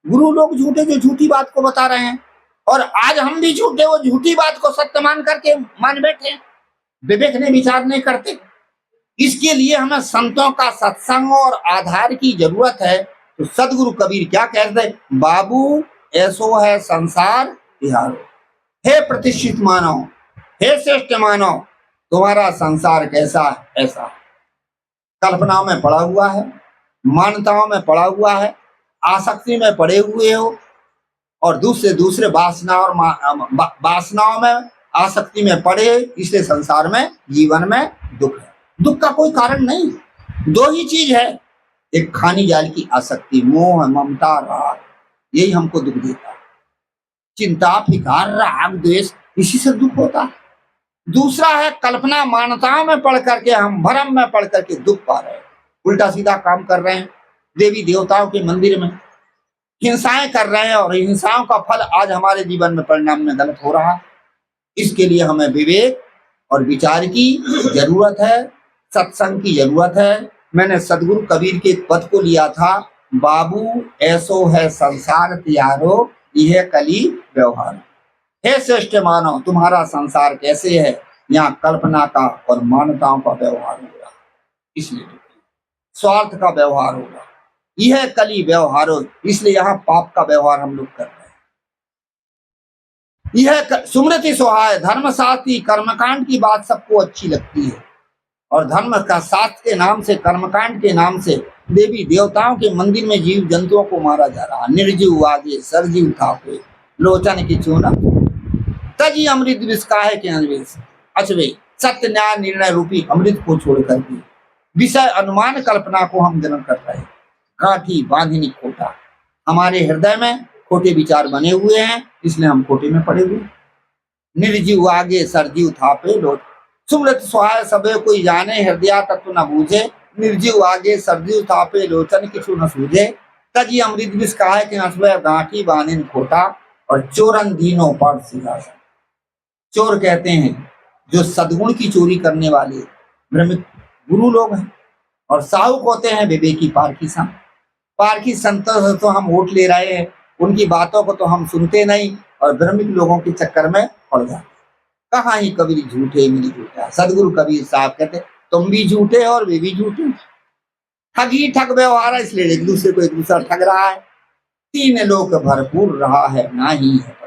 गुरु लोग झूठे जो झूठी बात को बता रहे हैं। और आज हम भी झूठे, वो झूठी बात को सत्य मान करके मान बैठे, विवेक ने विचार नहीं करते। इसके लिए हमें संतों का सत्संग और आधार की जरूरत है। तो सदगुरु कबीर क्या कहते हैं? बाबू ऐसो है संसार तिहारो, हे प्रतिष्ठित मानव, हे श्रेष्ठ मानव, तुम्हारा संसार कैसा है? ऐसा कल्पनाओं में पड़ा हुआ है, मान्यताओं में पड़ा हुआ है, आसक्ति में पड़े हुए हो, और दूसरे वासनाओं में आसक्ति में पड़े, इसलिए संसार में जीवन में दुख है। दुख का कोई कारण नहीं, दो ही चीज है, एक खानी जाल की आसक्ति, मोह ममता राग, यही हमको दुख देता है। चिंता फिकार राग द्वेष, इसी से दुख होता है। दूसरा है कल्पना मान्यताओं में पढ़ करके हम भ्रम में पढ़ करके दुख पा रहे हैं, उल्टा सीधा काम कर रहे हैं, देवी देवताओं के मंदिर में हिंसाएं कर रहे हैं, और हिंसाओं का फल आज हमारे जीवन में परिणाम में गलत हो रहा है। इसके लिए हमें विवेक और विचार की जरूरत है, सत्संग की जरूरत है। मैंने सदगुरु कबीर के पद को लिया था, बाबू ऐसो है संसार तिहारो, यह कली व्यवहार। हे श्रेष्ठ मानव, तुम्हारा संसार कैसे है? यहाँ कल्पना का और मान्यताओं का व्यवहार होगा, इसलिए स्वार्थ का व्यवहार होगा, यह कली व्यवहार हो, इसलिए यहाँ पाप का व्यवहार हम लोग कर रहे हैं। यह सुमृति सुहाय धर्मशास्त्री कर्मकांड की बात सबको अच्छी लगती है, और धर्म का शास्त्र के नाम से, कर्मकांड के नाम से देवी देवताओं के मंदिर में जीव जंतुओं को मारा जा रहा। निर्जीव आगे सरजीव थापे, लोचन की चूना तजी अमृत विस्काहे के अन्वेष अचवे, सत्य न्याय निर्णय रूपी अमृत को छोड़ करके विषय अनुमान कल्पना को हम ग्रहण कर रहे हैं। गांठी बांधनी खोटा, हमारे हृदय में खोटे विचार बने हुए हैं, इसलिए हम खोटे में पड़े हुए। निर्जीव आगे सरजीव थापे लोट, सुमृत सुहाय सबे कोई जाने, हृदय तत्व न बूझे, निर्जीव आगे सरजीव थापे लोचन किछु न सूझे, तजी अमृत विष काहे के हंसवे, गांठी बांधन खोटा, और चोरन दीनों पर सिंहासन। चोर कहते हैं जो सद्गुण की चोरी करने वाले भ्रमित गुरु लोग हैं, और साहूक होते हैं विवेकी पारखी संत। पारखी संतों से तो हम वोट ले रहे हैं, उनकी बातों को तो हम सुनते नहीं, और भ्रमिक लोगों के चक्कर में पड़ जाते। कहाँ ही कबीर झूठे मिली झूठा। सदगुरु कबीर साहब कहते तुम भी झूठे और वे भी झूठे, ठग ही ठग व्यवहार है, इसलिए एक दूसरे को एक दूसरा ठग रहा है। तीन लोक भरपूर रहा है, ना ही है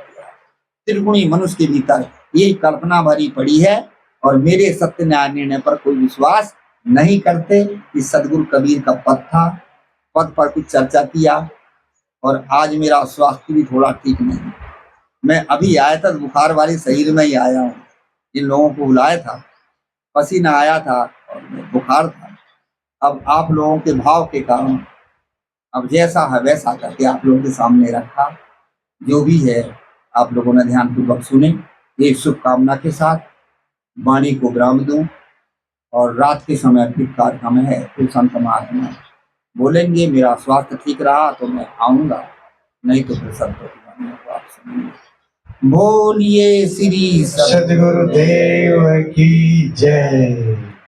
त्रिगुणी मनुष्य के भीतर यही कल्पना भरी पड़ी है, और मेरे सत्य न्याय निर्णय पर कोई विश्वास नहीं करते। इस सदगुरु कबीर का पद था, पद पर कुछ चर्चा किया, और आज मेरा स्वास्थ्य भी थोड़ा ठीक नहीं। मैं अभी आया था, बुखार वाले शरीर में ही आया हूँ। इन लोगों को बुलाया था, पसीना आया था और बुखार था। अब आप लोगों के भाव के कारण अब जैसा है वैसा करके आप लोगों के सामने रखा। जो भी है आप लोगों ने ध्यानपूर्वक सुने। एक शुभकामना के साथ वाणी को विराम दूं, और रात के समय फिर कार्यक्रम है, फिर संत महात्मा बोलेंगे। मेरा स्वास्थ्य ठीक रहा तो मैं आऊंगा, नहीं तो फिर संतों की वाणी को आप सुनिए। बोलिए श्री सद्गुरुदेव की जय।